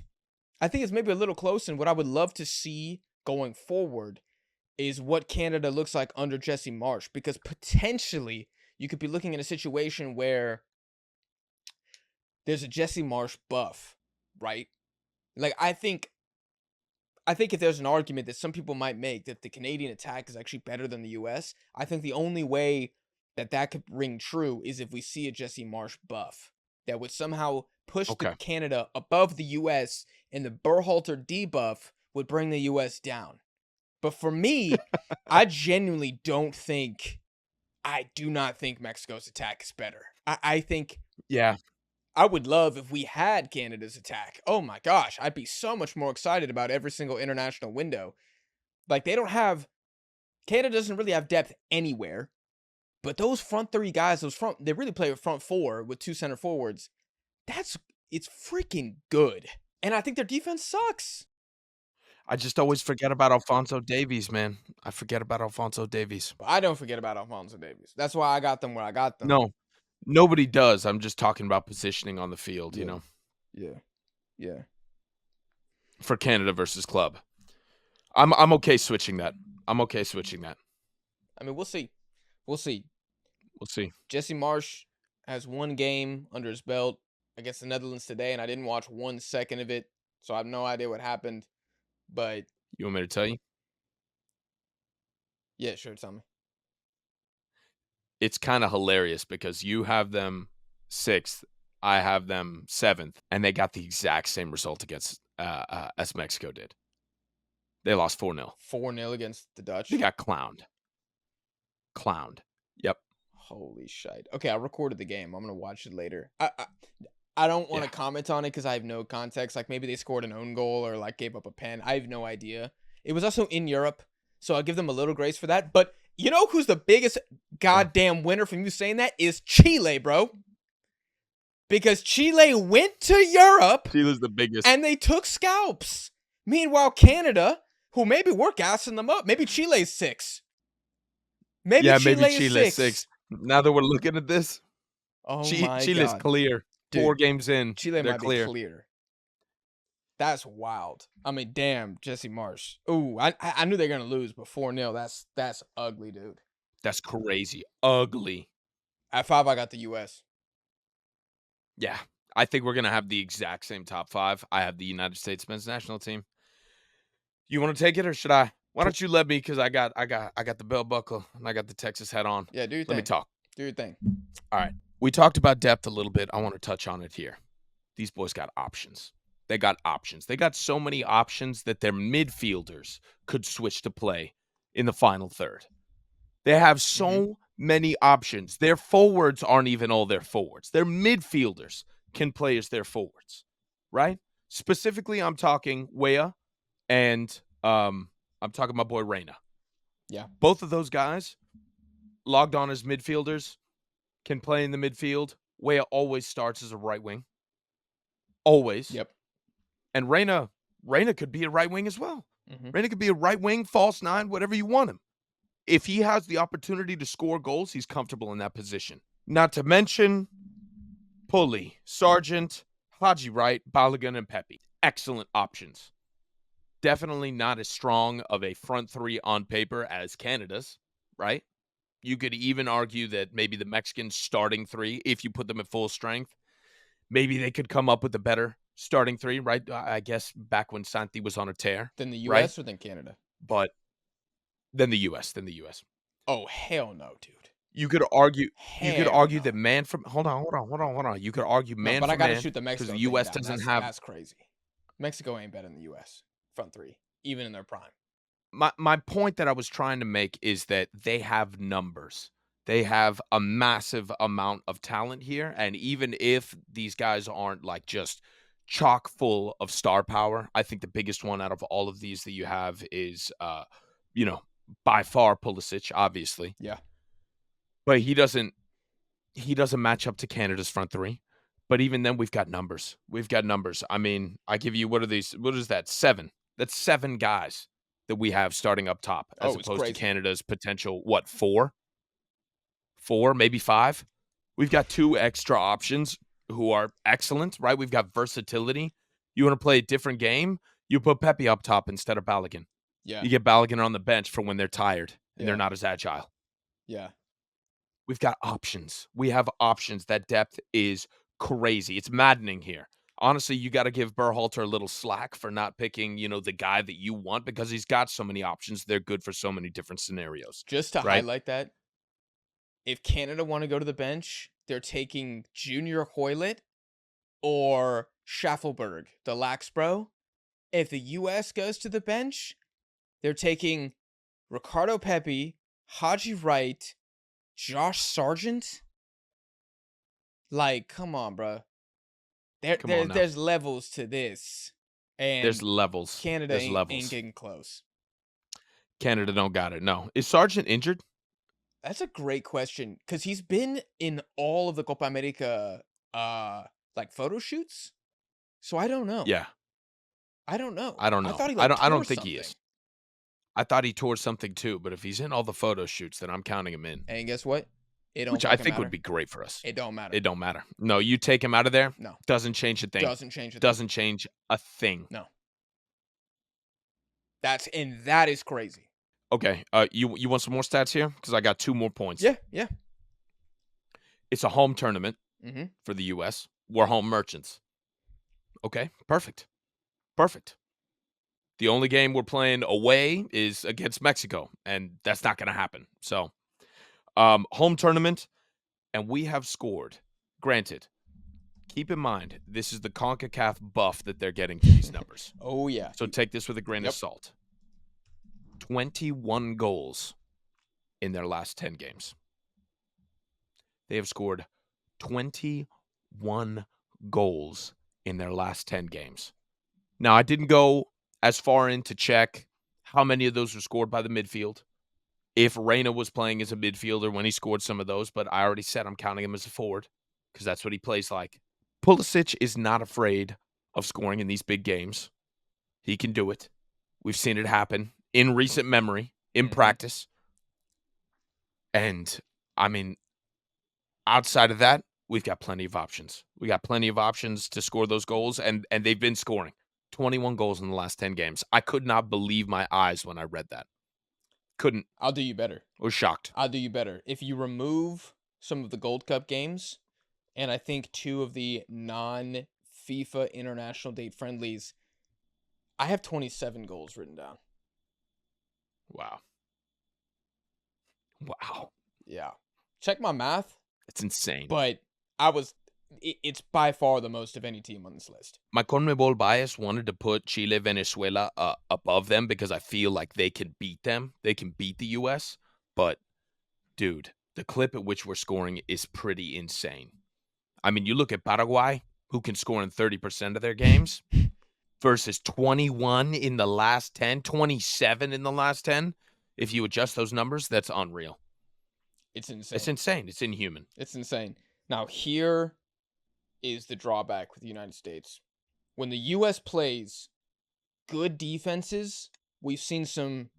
I think it's maybe a little close, and what I would love to see going forward is what Canada looks like under Jesse Marsh, because potentially you could be looking at a situation where there's a Jesse Marsh buff, right? Like I think if there's an argument that some people might make that the Canadian attack is actually better than the US, I think the only way that that could ring true is if we see a Jesse Marsh buff that would somehow push the Okay. Canada above the US, and the Berhalter debuff would bring the US down. But for me, I genuinely don't think I do not think Mexico's attack is better. I think Yeah. I would love if we had Canada's attack. Oh my gosh, I'd be so much more excited about every single international window. Like they don't have Canada doesn't really have depth anywhere. But those front three guys, they really play with front four with two center forwards. That's it's freaking good. And I think their defense sucks. I just always forget about Alfonso Davies, man. I forget about Alfonso Davies. But I don't forget about Alfonso Davies. That's why I got them where I got them. No, nobody does. I'm just talking about positioning on the field, Yeah. Yeah. Yeah. for Canada versus club. I'm okay switching that. I'm okay switching that. I mean, we'll see. We'll see. We'll see. Jesse Marsh has one game under his belt against the Netherlands today, and I didn't watch 1 second of it, so I have no idea what happened. But You want me to tell you? yeah, sure, tell me. It's kind of hilarious because you have them 6th, I have them 7th, and they got the exact same result against as Mexico did. They lost 4-0. 4-0 against the They Dutch. got clowned. Clowned. Yep. Holy shit. Okay, I recorded the game. I'm gonna watch it later. I don't want to Yeah. comment on it because I have no context. Like maybe they scored an own goal or like gave up a pen. I have no idea. It was also in Europe, so I'll give them a little grace for that. But you know who's the biggest goddamn winner from you saying that is Chile, bro. Because Chile went to Europe Chile's the biggest. and they took scalps. Meanwhile, Canada, who maybe we're gassing them up. Maybe Chile's 6. Maybe Yeah, Chile maybe is Chile's 6. 6th. Now that we're looking at this, Oh my Chile's god. clear. 4 Dude, games in, Chile they're might be clear. clear. That's wild. I mean, damn, Jesse Marsh. Ooh, I knew they were gonna lose, but 4-0. That's ugly, dude. That's crazy. Ugly. At 5, I got the US. Yeah. I think we're gonna have the exact same top 5. I have the United States men's national team. You want to take it or should I? Why don't you let me? Because I got the belt buckle and I got the Texas hat on. Yeah, do your Let me thing. talk. Do your thing. All right. We talked about depth a little bit. I want to touch on it here. These boys got options. They got options. They got so many options that their midfielders could switch to play in the final third. They have so many options. Their forwards aren't even all their forwards. Their midfielders can play as their forwards, right? Specifically, I'm talking Weah and I'm talking my boy Reyna. Yeah. Both of those guys logged on as midfielders, can play in the midfield. Weah always starts as a right wing. Always. Yep. And Reyna could be a right wing as well. Mm-hmm. Reyna could be a right wing, false nine, whatever you want him. If he has the opportunity to score goals, he's comfortable in that position. Not to mention Pulley, Sargent, Haji Wright, Balogun, and Pepe. Excellent options. Definitely not as strong of a front three on paper as Canada's, right? You could even argue that maybe the Mexican starting three, if you put them at full strength, maybe they could come up with a better starting three, right? I guess back when Santi was on a tear. Then the right? US or then Canada? But then the US. Oh, hell no, dude. You could argue Hell no. that man from hold on. You could argue No, man but for I gotta man shoot the because Mexico the thing US down. doesn't have That's crazy. Mexico ain't better than the US front three, even in their prime. my point that I was trying to make is that they have numbers. They have a massive amount of talent here, and even if these guys aren't like just chock full of star power, I think the biggest one out of all of these that you have is by far Pulisic, obviously. Yeah. But he doesn't match up to Canada's front three. But even then, we've got numbers. I mean, I give you what is that? 7. That's 7 guys that we have starting up top, as It's opposed to crazy. Canada's potential, 4? 4, maybe 5. We've got 2 extra options who are excellent, right? We've got versatility. You want to play a different game? You put Pepe up top instead of Balogun. Yeah. You get Balogun on the bench for when they're tired and they're Yeah. not as agile. Yeah. We've got options. We have options. That depth is crazy. It's maddening here. Honestly, you got to give Berhalter a little slack for not picking, the guy that you want because he's got so many options. They're good for so many different scenarios. Just to right? highlight that, if Canada want to go to the bench, they're taking Junior Hoylett or Schaffelberg, the lax bro. If the US goes to the bench, They're taking Ricardo Pepi, Haji Wright, Josh Sargent. Like, come on, bro. Come on now. There's levels to this, There's and levels. Canada There's ain't levels. getting close. Canada don't got it. No. Is Sargent injured? That's a great question because he's been in all of the Copa America, uh, like photo shoots. So I don't know. Yeah. I don't know. I don't I know. thought he like I tore don't think he something. is. I thought he tore something too, but if he's in all the photo shoots, then I'm counting him in, And guess what? It don't which I fucking think would matter. be great for us. It don't matter. It don't matter. No, you take him out of there, No, doesn't change a thing. doesn't change a thing. Doesn't change a thing. No, that is crazy. Okay, you want some more stats here? Because I got 2 more points. Yeah, yeah. It's a home tournament Mm-hmm. for the US. We're home merchants. Okay, perfect. Perfect. The only game we're playing away is against Mexico, and that's not gonna happen. So, home tournament, and we have scored. Granted, keep in mind, this is the CONCACAF buff that they're getting for these numbers. Oh yeah. So take this with a grain of Yep. salt. 21 goals in their last 10 games. They have scored 21 goals in their last 10 games. Now, I didn't go as far in to check how many of those were scored by the midfield. If Reyna was playing as a midfielder when he scored some of those, but I already said I'm counting him as a forward because that's what he plays like. Pulisic is not afraid of scoring in these big games. He can do it. We've seen it happen in recent memory, in practice. And, I mean, outside of that, we've got plenty of options. We got plenty of options to score those goals, and they've been scoring. 21 goals in the last 10 games. I could not believe my eyes when I read that. Couldn't. I'll do you better. Was shocked. I'll do you better. If you remove some of the Gold Cup games, and I think 2 of the non-FIFA international date friendlies, I have 27 goals written down. Wow. Wow. Yeah. Check my math, It's insane. but it's by far the most of any team on this list. My CONMEBOL bias wanted to put Chile, Venezuela above them because I feel like they can beat them. They can beat the U.S. But, dude, the clip at which we're scoring is pretty insane. I mean, you look at Paraguay, who can score in 30% of their games, versus 21 in the last 10, 27 in the last 10. If you adjust those numbers, that's unreal. It's insane. It's insane. It's inhuman. It's insane. Now, here is the drawback with the United States. When the U.S. plays good defenses, we've seen some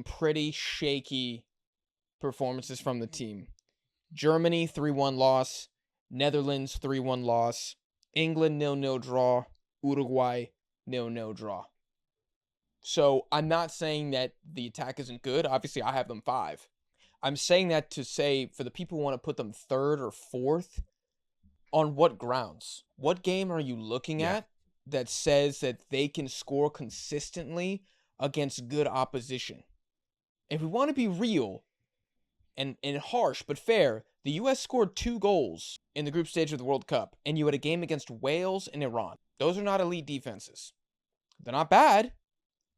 pretty shaky performances from the team. Germany 3-1 loss, Netherlands 3-1 loss, England 0-0 draw, Uruguay 0-0 draw. So I'm not saying that the attack isn't good. Obviously, I have them 5. I'm saying that to say for the people who want to put them 3rd or 4th, on what grounds? What game are you looking at that says that they can score consistently against good opposition? If we want to be real and harsh but fair, the U.S. scored 2 goals in the group stage of the World Cup, and you had a game against Wales and Iran. Those are not elite defenses. They're not bad.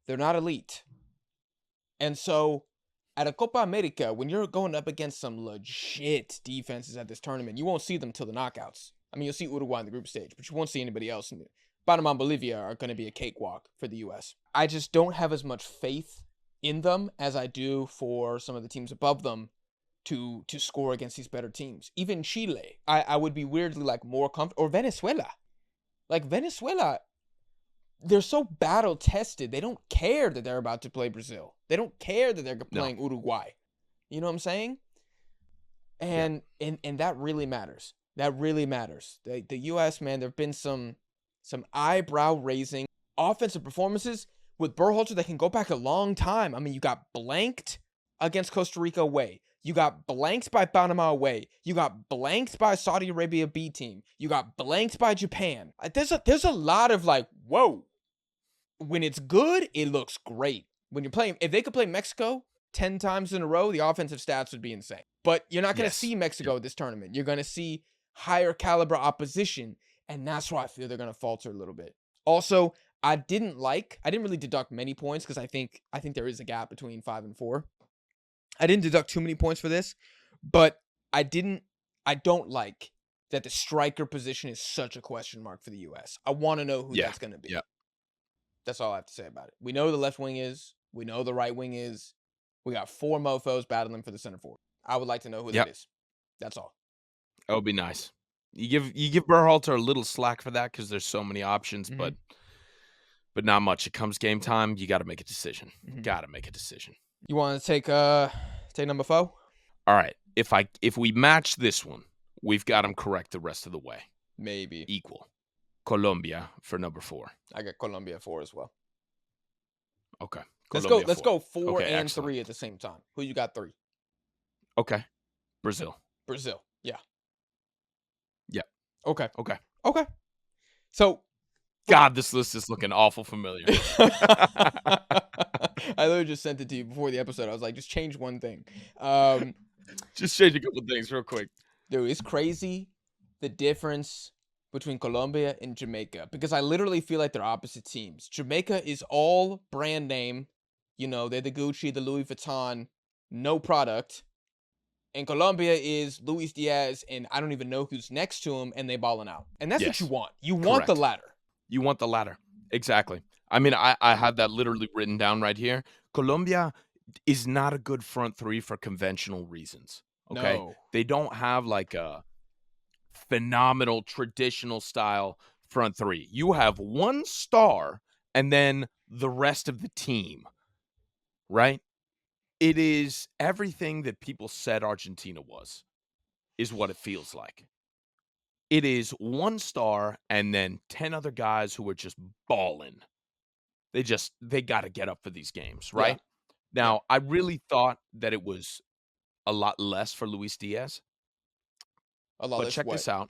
They're not elite. And so, at a Copa America, when you're going up against some legit defenses at this tournament, you won't see them till the knockouts. I mean, you'll see Uruguay in the group stage, but you won't see anybody else. Panama and Bolivia are going to be a cakewalk for the U.S. I just don't have as much faith in them as I do for some of the teams above them to score against these better teams. Even Chile, I would be weirdly like more comfortable. Or Venezuela. Like Venezuela, they're so battle tested. They don't care that they're about to play Brazil. They don't care that they're playing Uruguay. You know what I'm saying? And that really matters. That really matters. The U.S., man, there have been some eyebrow raising offensive performances with Berhalter that can go back a long time. I mean, you got blanked against Costa Rica away. You got blanked by Panama away. You got blanked by Saudi Arabia B team. You got blanked by Japan. There's a lot of like, whoa. When it's good, it looks great. When you're playing, if they could play Mexico 10 times in a row, the offensive stats would be insane. But you're not going to see Mexico at this tournament. You're going to see higher caliber opposition, and that's why I feel they're going to falter a little bit. Also, I didn't really deduct many points because I think there is a gap between 5 and 4. I didn't deduct too many points for this, but I don't like that the striker position is such a question mark for the US. I want to know who Yeah. that's going to be. Yeah. That's all I have to say about it. We know the left wing is. We know the right wing is. We got 4 mofos battling for the center forward. I would like to know who that Yep. is. That's all. That would be nice. You give Berhalter a little slack for that because there's so many options, Mm-hmm. but not much. It comes game time, you got to make a decision. Mm-hmm. Got to make a decision. You want to take number 4? All right. If we match this one, we've got them correct the rest of the way. Maybe. Equal. Colombia for number 4. I got Colombia 4 as well. Okay. Let's go 4 Okay, and excellent. 3 at the same time. Who you got 3? Okay. Brazil. Brazil. Yeah. Yeah. Okay. Okay. Okay. So God, this list is looking awful familiar. I literally just sent it to you before the episode. I was like, just change one thing. Just change a couple things real quick. Dude, it's crazy the difference between Colombia and Jamaica because I literally feel like they're opposite teams. Jamaica is all brand name. You know, they're the Gucci, the Louis Vuitton, no product. And Colombia is Luis Diaz, and I don't even know who's next to him, and they balling out. And that's what Yes. you want. You want the Correct. latter. You want the latter. Exactly. I mean, I have that literally written down right here. Colombia is not a good front three for conventional reasons. Okay. No. They don't have like a phenomenal traditional style front three. You have one star and then the rest of the team, right? It is everything that people said Argentina was, is what it feels like. It is one star and then 10 other guys who are just balling. They got to get up for these games, right? Yeah. Now, I really thought that it was a lot less for Luis Diaz. A lot But less check what? this out.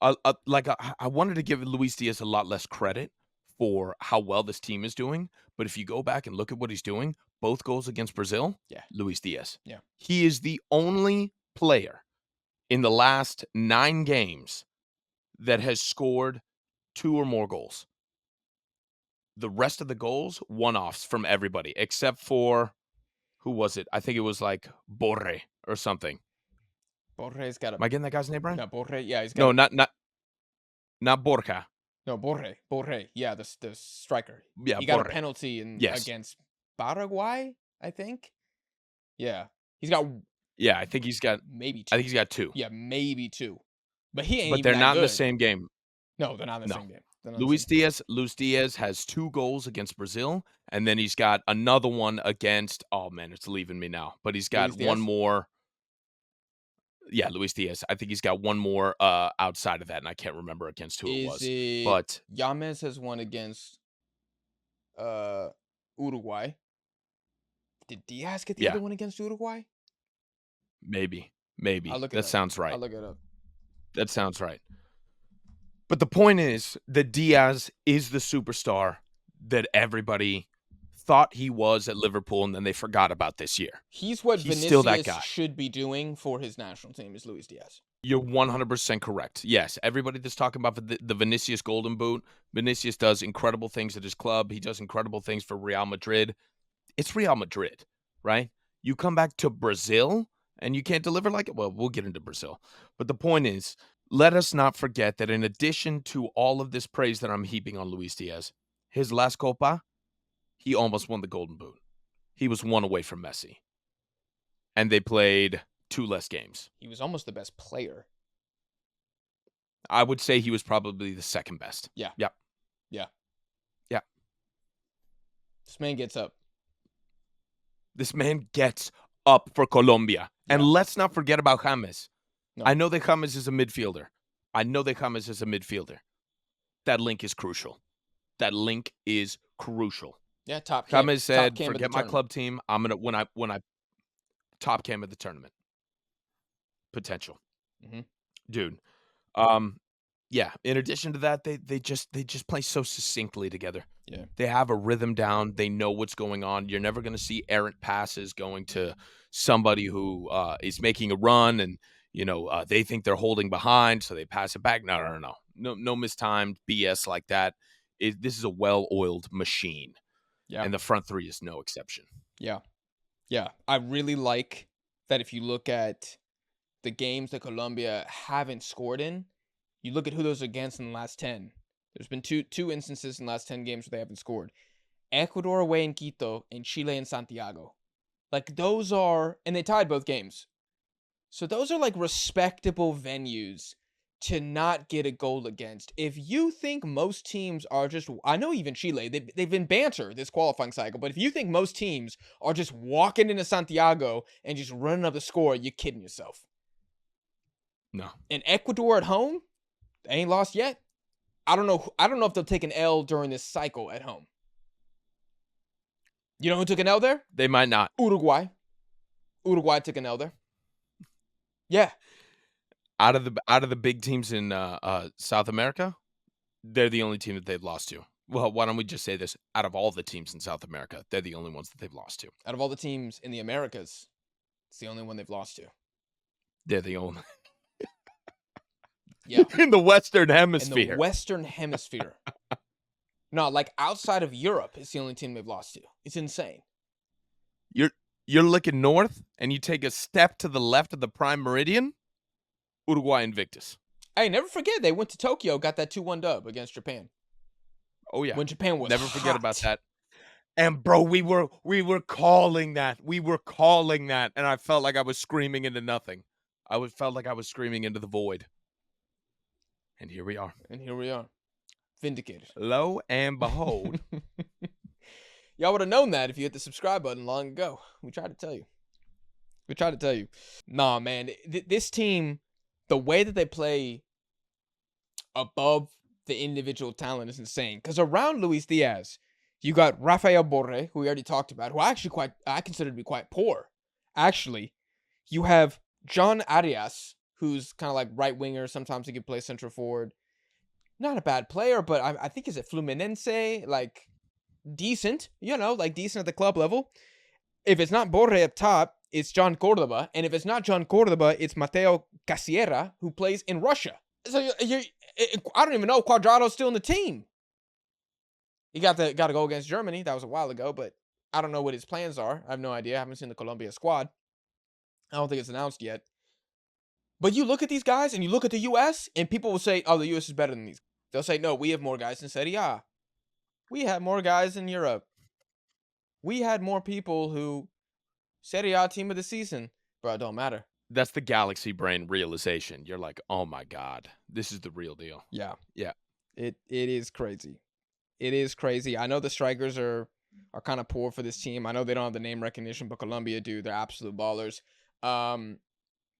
I wanted to give Luis Diaz a lot less credit for how well this team is doing. But if you go back and look at what he's doing, both goals against Brazil, Yeah. Luis Diaz. Yeah. He is the only player in the last 9 games that has scored 2 or more goals. The rest of the goals, one-offs from everybody, except for, who was it? I think it was like Borre or something. Borre's got a... Am I getting that guy's name right? No, Borre, yeah, he's got... No, not Borja. No, Borre, yeah, the striker. Yeah, he got Borre. a penalty Yes. against Paraguay, I think. Yeah, he's got... Yeah, I think he's got... maybe 2. I think he's got 2. Yeah, maybe 2. But he ain't But even they're that not in the good. same game. No, they're not in the No. same game. Luis Diaz has 2 goals against Brazil, and then he's got another one against... Oh, man, it's leaving me now. But he's got one more... Yeah, Luis Diaz. I think he's got one more outside of that, and I can't remember against who it was. But Yames has one against Uruguay. Did Diaz get the other one against Uruguay? Maybe. That sounds right. I'll look it up. That sounds right. But the point is that Diaz is the superstar that everybody thought he was at Liverpool, and then they forgot about this year. He's what Vinicius still that guy. Should be doing for his national team is Luis Diaz. You're 100% correct. Yes, everybody that's talking about the Vinicius Golden Boot, Vinicius does incredible things at his club. He does incredible things for Real Madrid. It's Real Madrid, right? You come back to Brazil, and you can't deliver like it. Well, we'll get into Brazil. But the point is, let us not forget that in addition to all of this praise that I'm heaping on Luis Diaz, his last Copa, he almost won the Golden Boot. He was 1 away from Messi. And they played 2 less games. He was almost the best player. I would say he was probably the second best. Yeah. Yep. Yeah. Yeah. This man gets up. This man gets up for Colombia. Yeah. And let's not forget about James. No. I know that James is a midfielder. That link is crucial. Yeah, top cam. James said, top "Forget my club team. I'm gonna when I top cam at the tournament. Potential, dude. Yeah. In addition to that, they just play so succinctly together. Yeah, they have a rhythm down. They know what's going on. You're never gonna see errant passes going to somebody who is making a run and they think they're holding behind, so they pass it back. No mistimed BS like that. this is a well-oiled machine, Yeah. and the front three is no exception. Yeah. Yeah. I really like that if you look at the games that Colombia haven't scored in, you look at who those are against in the last 10. There's been two instances in the last 10 games where they haven't scored. Ecuador away in Quito and Chile in Santiago. Like those are, and they tied both games. So those are like respectable venues to not get a goal against. If you think most teams are just, I know even Chile, they've been banter this qualifying cycle, but if you think most teams are just walking into Santiago and just running up the score, you're kidding yourself. No. And Ecuador at home, they ain't lost yet. I don't know if they'll take an L during this cycle at home. You know who took an L there? They might not. Uruguay. Uruguay took an L there. Yeah. Out of the big teams in South America, they're the only team that they've lost to. Well, why don't we just say this? Out of all the teams in South America, they're the only ones that they've lost to. Out of all the teams in the Americas, it's the only one they've lost to. They're the only. Yeah. In the Western Hemisphere. In the Western Hemisphere. No, like outside of Europe, it's the only team they've lost to. It's insane. You're looking north, and you take a step to the left of the prime meridian, Uruguay Invictus. Hey, never forget, they went to Tokyo, got that 2-1 dub against Japan. Oh, yeah. When Japan was Never forget hot. about that. And, bro, we were calling that. We were calling that, and I felt like I was screaming into nothing. Felt like I was screaming into the void. And here we are. Vindicated. Lo and behold. Y'all would have known that if you hit the subscribe button long ago. We tried to tell you. Nah, man. This team, the way that they play above the individual talent is insane. Because around Luis Diaz, you got Rafael Borre, who we already talked about, who I consider to be quite poor. Actually, you have John Arias, who's kind of like right winger. Sometimes he can play central forward. Not a bad player, but I think he's at Fluminense, like decent, like decent at the club level. If it's not Borre up top, it's John Cordoba. And if it's not John Cordoba, it's Mateo Casiera, who plays in Russia. So I don't even know if Cuadrado's still in the team. He got to go against Germany. That was a while ago, but I don't know what his plans are. I have no idea. I haven't seen the Colombia squad. I don't think it's announced yet. But you look at these guys and you look at the U.S. and people will say, oh, the U.S. is better than these. They'll say, no, we have more guys in Serie A. We had more guys in Europe. We had more people who Serie A team of the season. Bro, it don't matter. That's the galaxy brain realization. You're like, oh my God, this is the real deal. Yeah. Yeah. It is crazy. It is crazy. I know the strikers are kind of poor for this team. I know they don't have the name recognition, but Colombia do. They're absolute ballers.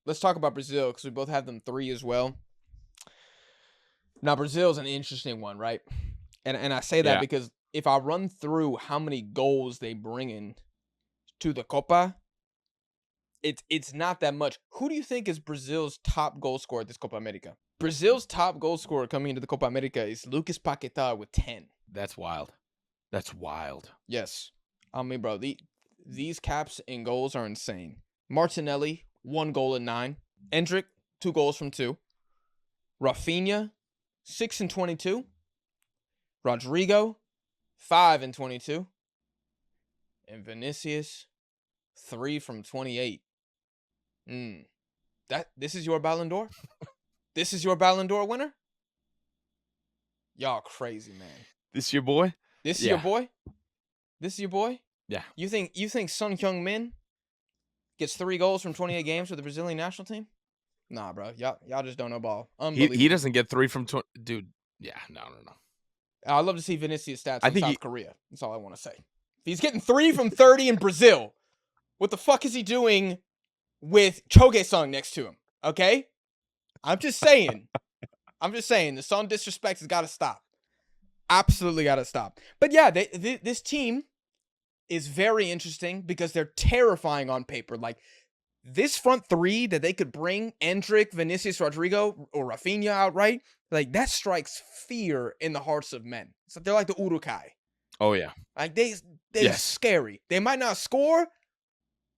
Let's talk about Brazil because we both have them 3 as well. Now, Brazil's an interesting one, right? And I say that because if I run through how many goals they bring in to the Copa, it's not that much. Who do you think is Brazil's top goal scorer at this Copa America? Brazil's top goal scorer coming into the Copa America is Lucas Paquetá with 10. That's wild. That's wild. Yes. I mean, bro, these caps and goals are insane. Martinelli, 1 goal and 9. Endrick, 2 goals from 2. Rafinha, 6 and 22. Rodrigo, 5 and 22. And Vinicius, 3 from 28. This is your Ballon d'Or? This is your Ballon d'Or winner? Y'all crazy, man. This your boy? This is your boy? This is your boy? Yeah. You think Son Heung-min gets 3 goals from 28 games with the Brazilian national team? Nah, bro. Y'all just don't know ball. Unbelievable. He doesn't get 3 from 20. Dude, yeah, no. I'd love to see Vinicius stats I in think South Korea. That's all I want to say. If he's getting 3 from 30 in Brazil, what the fuck is he doing with Choge-sung next to him? Okay? I'm just saying. The Son disrespect has got to stop. Absolutely got to stop. But yeah, this team is very interesting because they're terrifying on paper. Like, this front 3 that they could bring, Endrick, Vinicius, Rodrigo, or Rafinha outright, like, that strikes fear in the hearts of men. So they're like the Urukai. Oh, yeah. Like, they're scary. They might not score,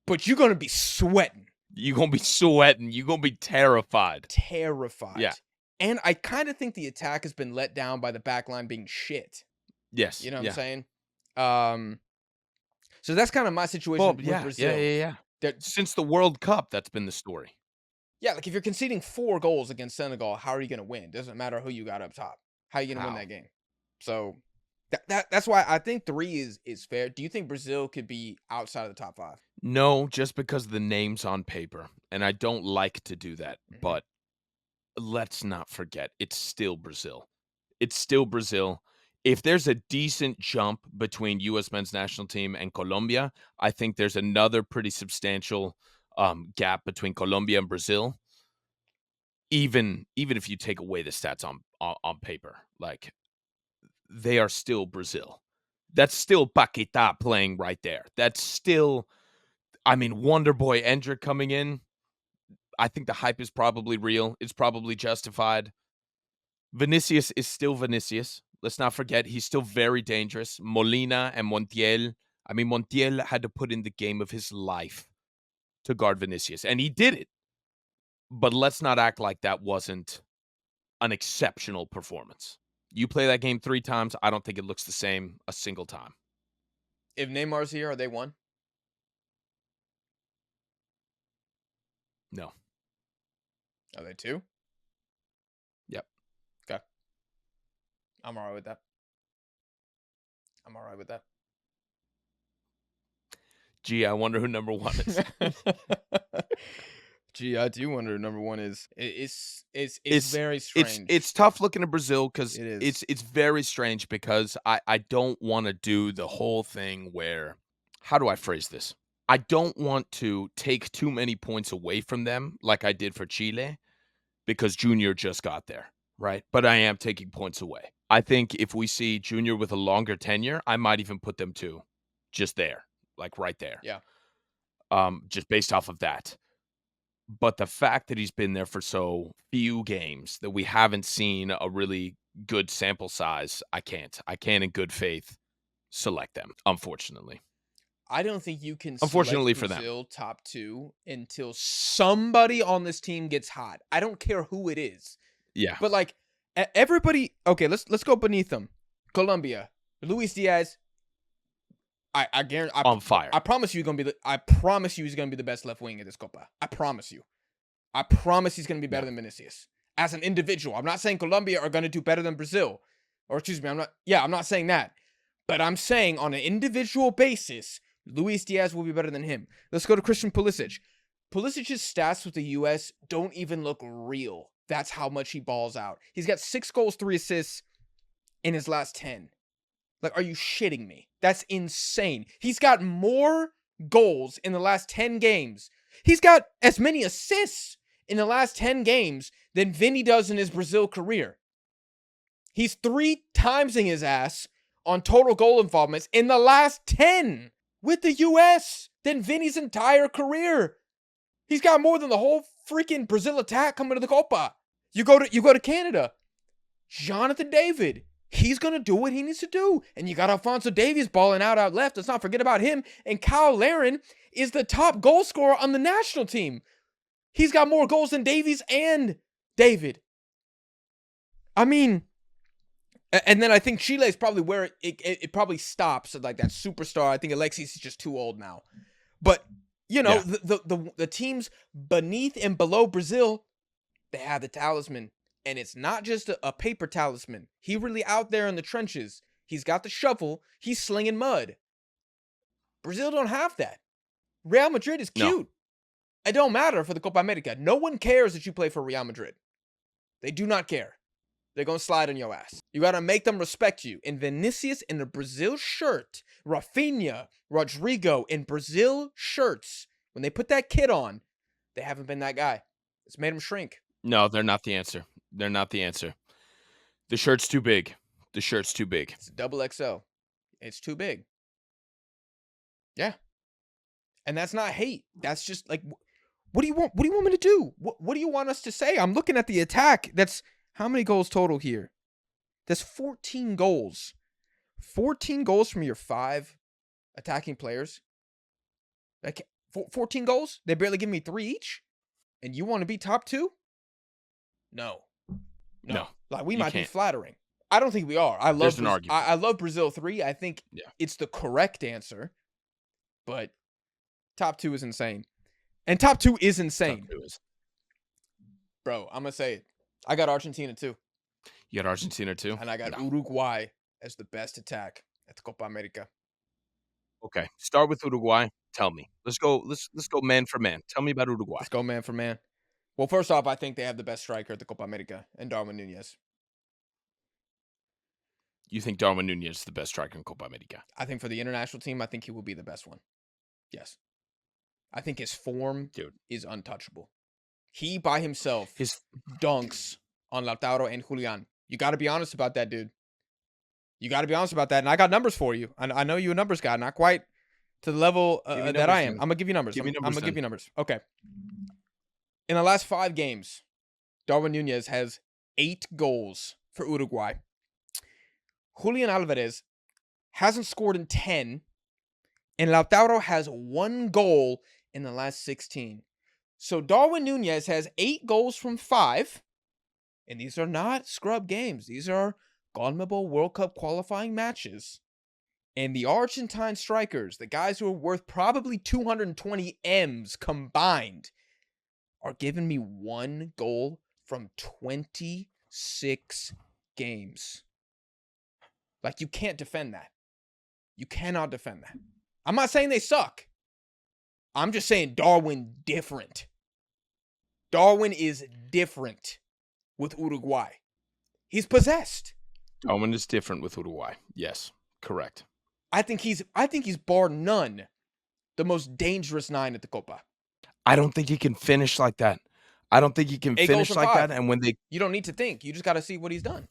but you're going to be sweating. You're going to be sweating. You're going to be terrified. Terrified. Yeah. And I kind of think the attack has been let down by the back line being shit. Yes, You know what I'm yeah. saying? Um, so that's kind of my Well, situation with yeah, yeah, Brazil. yeah, yeah. That Since the World Cup, that's been the story. Yeah, like if you're conceding 4 goals against Senegal, how are you gonna win? Doesn't matter who you got up top. How are you gonna win How? that game? So that's why I think 3 is fair. Do you think Brazil could be outside of the top 5? No, just because of the names on paper, and I don't like to do that, Mhm. but let's not forget, it's still Brazil. It's still Brazil. If there's a decent jump between US men's national team and Colombia, I think there's another pretty substantial, gap between Colombia and Brazil, even if you take away the stats on paper, like, they are still Brazil. That's still Paquetá playing right there. That's still I mean, Wonder Boy Endrick coming in, I think the hype is probably real. It's probably justified. Vinicius is still Vinicius. Let's not forget he's still very dangerous. Molina and Montiel. I mean, Montiel had to put in the game of his life to guard Vinicius, and he did it. But let's not act like that wasn't an exceptional performance. You play that game 3 times, I don't think it looks the same a single time. If Neymar's here, are they 1? No. Are they 2? Yep. Okay. I'm alright with that. I'm alright with that. Gee, I wonder who number 1 is. Gee, I do wonder who number 1 is. It's It's very it's strange. tough looking at Brazil because It is. it's very strange because I don't wanna do the whole thing where how do I phrase this? I don't want to take too many points away from them like I did for Chile because Junior just got there, right? But I am taking points away. I think if we see Junior with a longer tenure, I might even put them 2 just there, like right there, Yeah. just based off of that. But the fact that he's been there for so few games that we haven't seen a really good sample size, I can't in good faith select them, unfortunately. I don't think you can select Unfortunately for them. Brazil top 2 until somebody on this team gets hot. I don't care who it is. Yeah, But like everybody, okay, let's go beneath them. Colombia, Luis Diaz. I guarantee. on fire. I promise you, I promise you, he's gonna be the best left wing in this Copa. I promise you. I promise he's gonna be Yeah. better than Vinicius as an individual. I'm not saying Colombia are gonna do better than Brazil, or excuse me, I'm not. Yeah, I'm not saying that. But I'm saying on an individual basis, Luis Diaz will be better than him. Let's go to Christian Pulisic. Pulisic's stats with the US don't even look real. That's how much he balls out. He's got 6 goals, 3 assists in his last 10. Like, are you shitting me? That's insane. He's got more goals in the last 10 games. He's got as many assists in the last 10 games than Vinny does in his Brazil career. He's 3 timesing his ass on total goal involvements in the last 10 with the US than Vinny's entire career. He's got more than the whole freaking Brazil attack coming to the Copa. You go to Canada. Jonathan David. He's gonna do what he needs to do. And you got Alfonso Davies balling out left. Let's not forget about him. And Kyle Larin is the top goal scorer on the national team. He's got more goals than Davies and David. I mean, and then I think Chile is probably where it probably stops at like that superstar. I think Alexis is just too old now. But you know, Yeah. the teams beneath and below Brazil, they have the talisman. And it's not just a paper talisman. He really out there in the trenches. He's got the shovel. He's slinging mud. Brazil don't have that. Real Madrid is No. cute. It don't matter for the Copa America. No one cares that you play for Real Madrid. They do not care. They're going to slide on your ass. You got to make them respect you. And Vinicius in the Brazil shirt, Rafinha, Rodrigo in Brazil shirts, when they put that kit on, they haven't been that guy. It's made them shrink. No, they're not the answer. They're not the answer. The shirt's too big. The shirt's too big. It's double XL. It's too big. Yeah. And that's not hate. That's just like, what do you want? What do you want me to do? What do you want us to say? I'm looking at the attack. That's how many goals total here? That's 14 goals. 14 goals from your 5 attacking players. Like 14 goals? They barely give me 3 each? And you want to be top 2? No. No, Like, we you might be can't. flattering. I don't think we are. There's an argument. I love Brazil 3. I think Yeah, it's the correct answer, but top 2 is insane. And top 2 is top insane. 2 is. Bro, I'm gonna say it. I got Argentina too, You got Argentina too? and I got No. Uruguay as the best attack at the Copa America. Okay, start with Uruguay. Tell me. Let's go man for man. Tell me about Uruguay. Let's go man for man. Well, first off, I think they have the best striker at the Copa America, and Darwin Nunez. You think Darwin Nunez is the best striker in Copa America? I think for the international team, I think he will be the best one. Yes. I think his form Dude, is untouchable. He by himself his dunks on Lautaro and Julian. You got to be honest about that, dude. You got to be honest about that. And I got numbers for you. I know you a numbers guy, not quite to the level give me that I numbers, am. man. I'm gonna give you numbers. Give me I'm numbers gonna give then. you numbers. Okay. In the last 5 games, Darwin Nunez has 8 goals for Uruguay. Julian Alvarez hasn't scored in 10, and Lautaro has 1 goal in the last 16. So Darwin Nunez has 8 goals from 5, and these are not scrub games. These are CONMEBOL World Cup qualifying matches. And the Argentine strikers, the guys who are worth probably 220 M's combined, are giving me 1 goal from 26 games. Like, you can't defend that. You cannot defend that. I'm not saying they suck. I'm just saying Darwin different. Darwin is different with Uruguay. He's possessed. Darwin is different with Uruguay. Yes, correct. I think he's bar none the most dangerous 9 at the Copa. I don't think he can finish like that. I don't think he can 8 goals finish from like 5. that. And when they You don't need to think. You just got to see what he's done.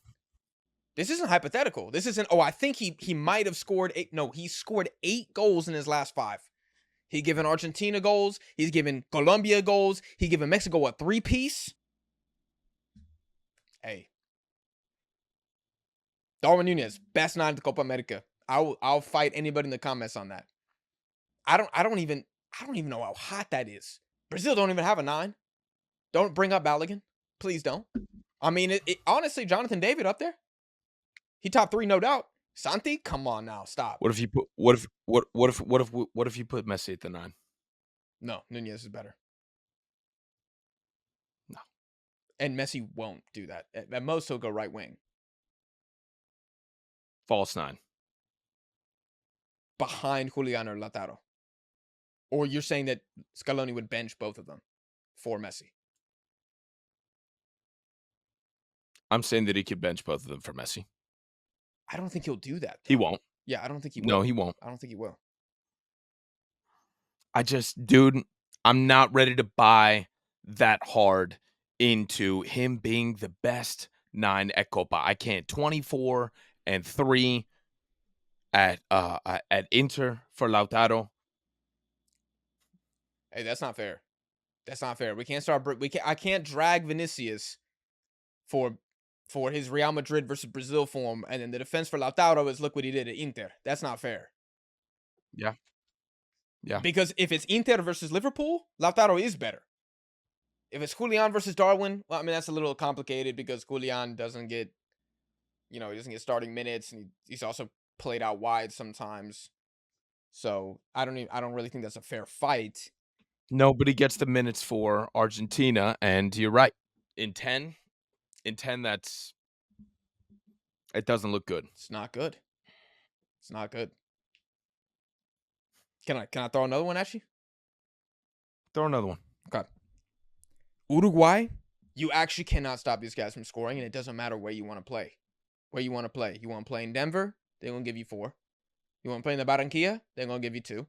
This isn't hypothetical. This isn't, I think he might have scored 8. No, he scored 8 goals in his last 5. He's given Argentina goals. He's given Colombia goals. He given Mexico a 3-piece. Hey. Darwin Nunez, best 9 at the Copa America. I'll fight anybody in the comments on that. I don't even know how hot that is. Brazil don't even have a 9. Don't bring up Balogun. Please don't. I mean, honestly, Jonathan David up there. He top 3, no doubt. Santi, come on now, stop. what if you put what if you put Messi at the 9? No, Nunez is better. No. And Messi won't do that. At most, he'll go right wing. False 9. Behind Julian or Lautaro. Or you're saying that Scaloni would bench both of them for Messi? I'm saying that he could bench both of them for Messi. I don't think he'll do that, though. He won't. Yeah, I don't think he will. No, he won't. I don't think he will. Dude, I'm not ready to buy that hard into him being the best 9 at Copa. I can't. 24 and 3 at Inter for Lautaro. Hey, that's not fair. That's not fair. We can't start. I can't drag Vinicius for his Real Madrid versus Brazil form, and then the defense for Lautaro is look what he did at Inter. That's not fair. Yeah. Yeah. Because if it's Inter versus Liverpool, Lautaro is better. If it's Julian versus Darwin, well, I mean, that's a little complicated because Julian doesn't get, he doesn't get starting minutes, and he's also played out wide sometimes. So I don't really think that's a fair fight. Nobody gets the minutes for Argentina, and you're right. In 10, it doesn't look good. It's not good. It's not good. Can I throw another one at you? Throw another one. Okay. Uruguay, you actually cannot stop these guys from scoring, and it doesn't matter where you want to play. Where you want to play. You want to play in Denver? They're going to give you 4. You want to play in the Barranquilla? They're going to give you 2.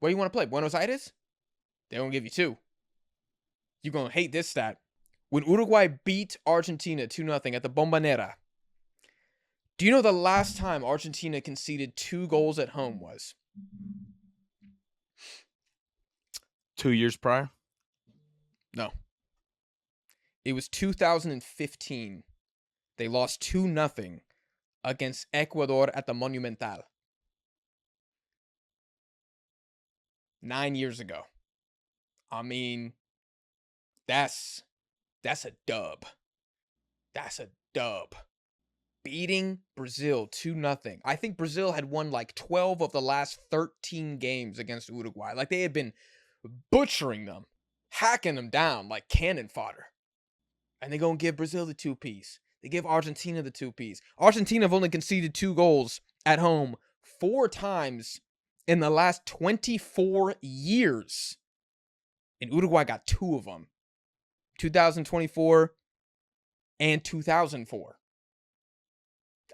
Where you want to play? Buenos Aires? They're going to give you 2. You're going to hate this stat. When Uruguay beat Argentina 2-0 at the Bombonera, do you know the last time Argentina conceded 2 goals at home was? 2 years prior? No. It was 2015. They lost 2-0 against Ecuador at the Monumental. 9 years ago. I mean, that's a dub. That's a dub. beating Brazil 2-0. I think Brazil had won like 12 of the last 13 games against Uruguay. Like they had been butchering them, hacking them down like cannon fodder. And they gonna give Brazil the two-piece. They give Argentina the two-piece. Argentina have only conceded 2 goals at home 4 times in the last 24 years. And Uruguay got 2 of them. 2024 and 2004.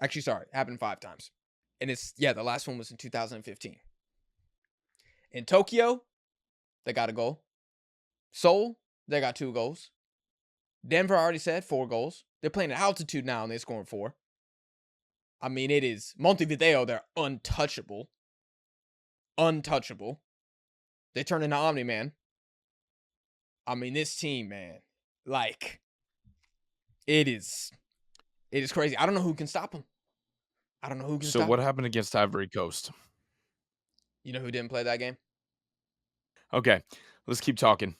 Actually, sorry, it happened 5 times. And the last one was in 2015. In Tokyo, they got a goal. Seoul, they got 2 goals. Denver, I already said, 4 goals. They're playing at altitude now and they're scoring 4. I mean, it is Montevideo, they're untouchable. Untouchable. They turn into Omni-Man. I mean, this team, man, like, it is crazy. I don't know who can stop them. I don't know who can So stop what them. happened against Ivory Coast? You know who didn't play that game? Okay, let's keep talking.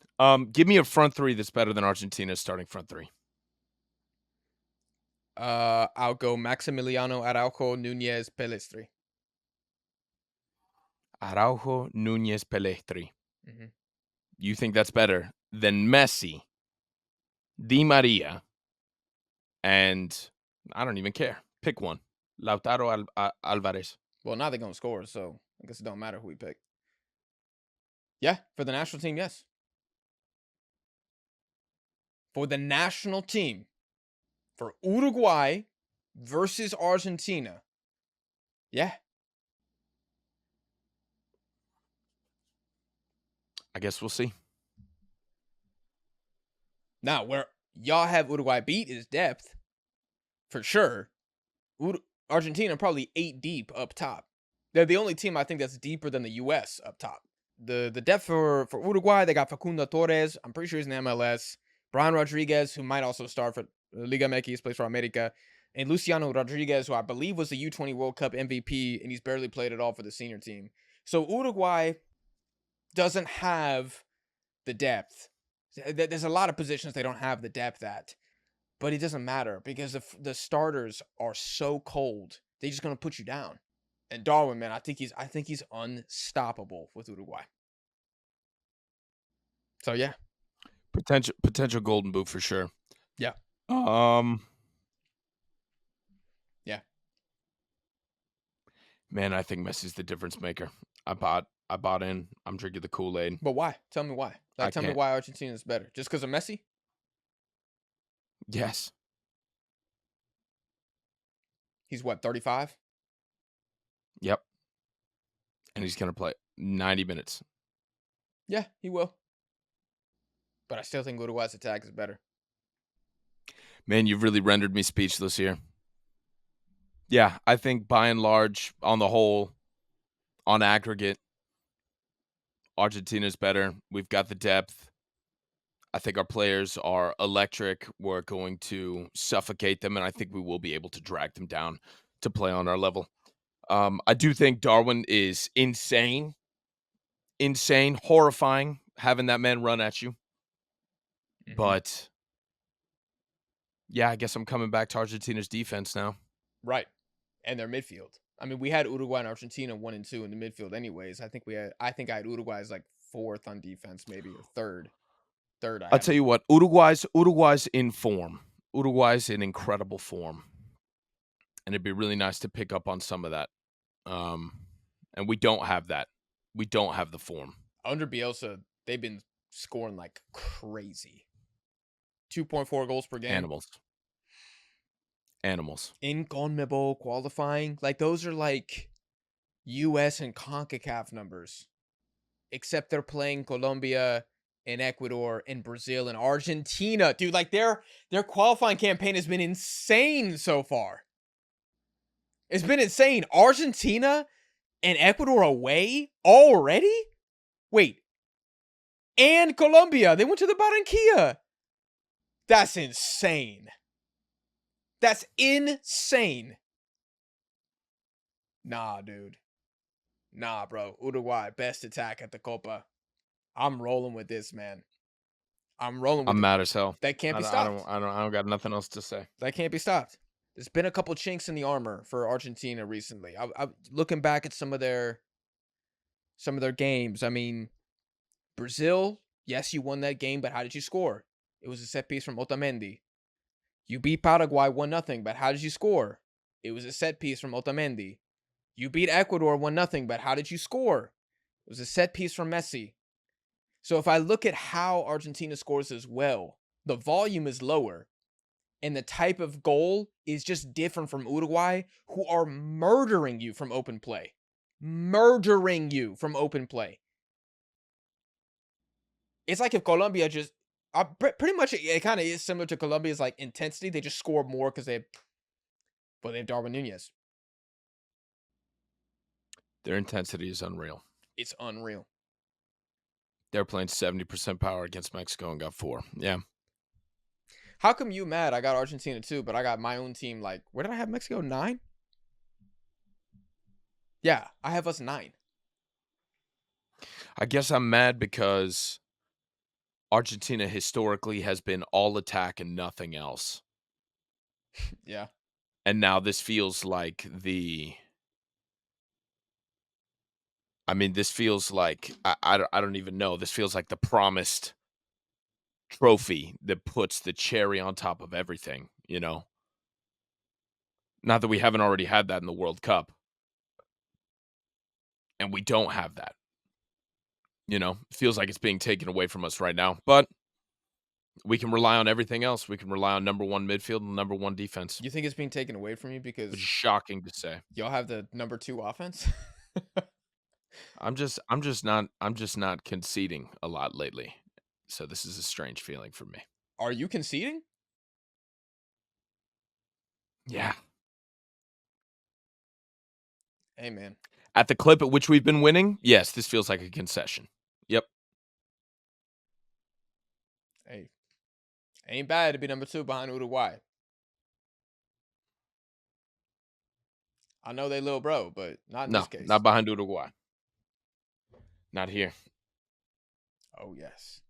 Give me a front three that's better than Argentina's starting front three. I'll go Maximiliano Araujo, Nunez, Pelestri. Araujo, Nunez, Pelestri. Mm-hmm. You think that's better than Messi, Di Maria, and I don't even care. Pick one. Lautaro Alvarez. Well, now they're gonna score, so I guess it don't matter who we pick. Yeah, for the national team, yes. For the national team, for Uruguay versus Argentina. Yeah. I guess we'll see. Now, where y'all have Uruguay beat is depth, for sure. Argentina probably 8 deep up top. They're the only team I think that's deeper than the U.S. up top. The depth for Uruguay, they got Facundo Torres. I'm pretty sure he's in MLS. Brian Rodriguez, who might also start for Liga MX, plays for America. And Luciano Rodriguez, who I believe was the U20 World Cup MVP, and he's barely played at all for the senior team. So Uruguay doesn't have the depth. There's a lot of positions they don't have the depth at. But it doesn't matter because the starters are so cold. They're just gonna put you down. And Darwin, man, I think he's unstoppable with Uruguay. So yeah. Potential golden boot for sure. Yeah. Um Yeah. Man, I think Messi's the difference maker. I bought in. I'm drinking the Kool-Aid. But why? Tell me why. I Tell me can't. why Argentina is better. Just because of Messi? Yes. He's what, 35? Yep. And he's gonna play 90 minutes. Yeah, he will. But I still think Uruguay's attack is better. Man, you've really rendered me speechless here. Yeah, I think by and large, on the whole, on aggregate, Argentina's better. We've got the depth. I think our players are electric. We're going to suffocate them, and I think we will be able to drag them down to play on our level. I do think Darwin is insane, horrifying, having that man run at you. Mm-hmm. But yeah, I guess I'm coming back to Argentina's defense now. Right. And their midfield. I mean, we had Uruguay and Argentina 1 and 2 in the midfield anyways. I think I had Uruguay as like 4th on defense, maybe, or 3rd. I I'll had tell them. you what, Uruguay's in form. Uruguay's in incredible form. And it'd be really nice to pick up on some of that. And we don't have that. We don't have the form. Under Bielsa, they've been scoring like crazy. 2.4 goals per game. Animals. In CONMEBOL qualifying. Like, those are like US and CONCACAF numbers. Except they're playing Colombia and Ecuador and Brazil and Argentina. Dude, like their qualifying campaign has been insane so far. It's been insane. Argentina and Ecuador away already? Wait. And Colombia. They went to the Barranquilla. That's insane. That's insane. Nah, dude. Nah, bro. Uruguay, best attack at the Copa. I'm rolling with this, man. I'm rolling with I'm it. mad as hell. That can't I be don't, I stopped. don't I don't I don't got nothing else to say. That can't be stopped. There's been a couple chinks in the armor for Argentina recently. I looking back at some of their games. I mean, Brazil, yes, you won that game, but how did you score? It was a set piece from Otamendi. You beat Paraguay 1-0, but how did you score? It was a set piece from Otamendi. You beat Ecuador 1-0, but how did you score? It was a set piece from Messi. So if I look at how Argentina scores as well, the volume is lower and the type of goal is just different from Uruguay, who are murdering you from open play. Murdering you from open play. It's like if Colombia just pretty much it kind of is similar to Colombia's like intensity. They just score more because they have Darwin Nunez. Their intensity is unreal. It's unreal. They're playing 70% power against Mexico and got 4. Yeah. How come you mad? I got Argentina too, but I got my own team. Like, where did I have Mexico? 9? Yeah, I have us 9. I guess I'm mad because Argentina historically has been all attack and nothing else. Yeah. And now this feels like this feels like I don't even know. This feels like the promised trophy that puts the cherry on top of everything, you know? Not that we haven't already had that in the World Cup. And we don't have that. You know, it feels like it's being taken away from us right now. But we can rely on everything else. We can rely on number 1 midfield and number 1 defense. You think it's being taken away from you because Which is shocking to say. y'all have the number 2 offense? I'm just not conceding a lot lately. So this is a strange feeling for me. Are you conceding? Yeah. Hey, man. At the clip at which we've been winning, yes, this feels like a concession. Yep. Hey, ain't bad to be number 2 behind Uruguay. I know they little bro, but not in No, this case. not behind Uruguay. Not here. Oh yes,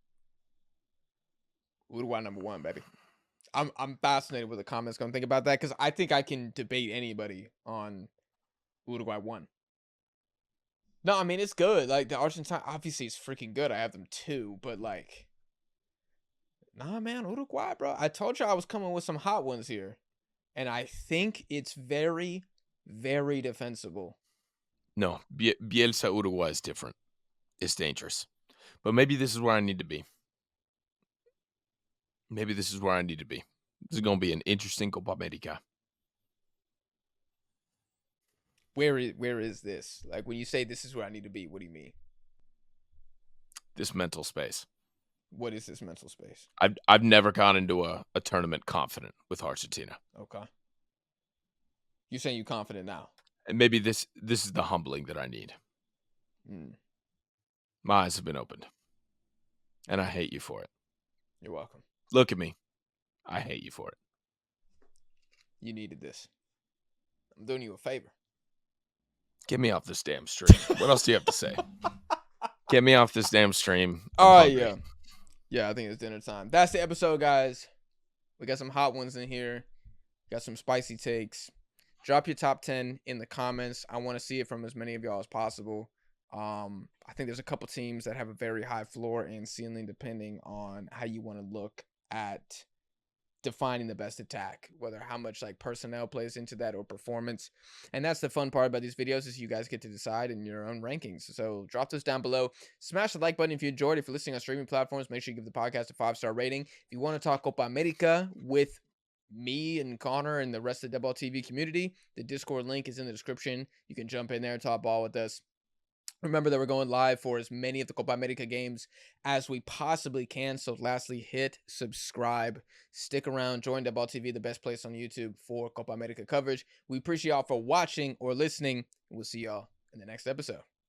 Uruguay number 1, baby. I'm fascinated with the comments gonna think about that because I think I can debate anybody on Uruguay 1. No, I mean it's good. Like the Argentine, obviously it's freaking good. I have them 2, but like, nah, man, Uruguay, bro. I told you I was coming with some hot ones here, and I think it's very, very defensible. No, Bielsa Uruguay is different. It's dangerous. But maybe this is where I need to be. Maybe this is where I need to be. This is going to be an interesting Copa America. Where is this? Like when you say this is where I need to be, what do you mean? This mental space. What is this mental space? I've never gone into a tournament confident with Argentina. Okay. You're saying you're confident now. And maybe this is the humbling that I need. My eyes have been opened. And I hate you for it. You're welcome. Look at me. I hate you for it. You needed this. I'm doing you a favor. Get me off this damn stream. What else do you have to say? Get me off this damn stream. All right, yeah. Yeah, I think it's dinner time. That's the episode, guys. We got some hot ones in here. Got some spicy takes. Drop your top 10 in the comments. I want to see it from as many of y'all as possible. I think there's a couple teams that have a very high floor and ceiling depending on how you want to look at defining the best attack, whether how much like personnel plays into that or performance. And that's the fun part about these videos is you guys get to decide in your own rankings. So drop those down below. Smash the like button if you enjoyed. If you're listening on streaming platforms, make sure you give the podcast a 5-star rating. If you want to talk Copa America with me and Connor and the rest of the Dead Ball TV community, the Discord link is in the description. You can jump in there and talk ball with us. Remember that we're going live for as many of the Copa America games as we possibly can. So lastly, hit subscribe. Stick around. Join Dead Ball TV, the best place on YouTube for Copa America coverage. We appreciate y'all for watching or listening. We'll see y'all in the next episode.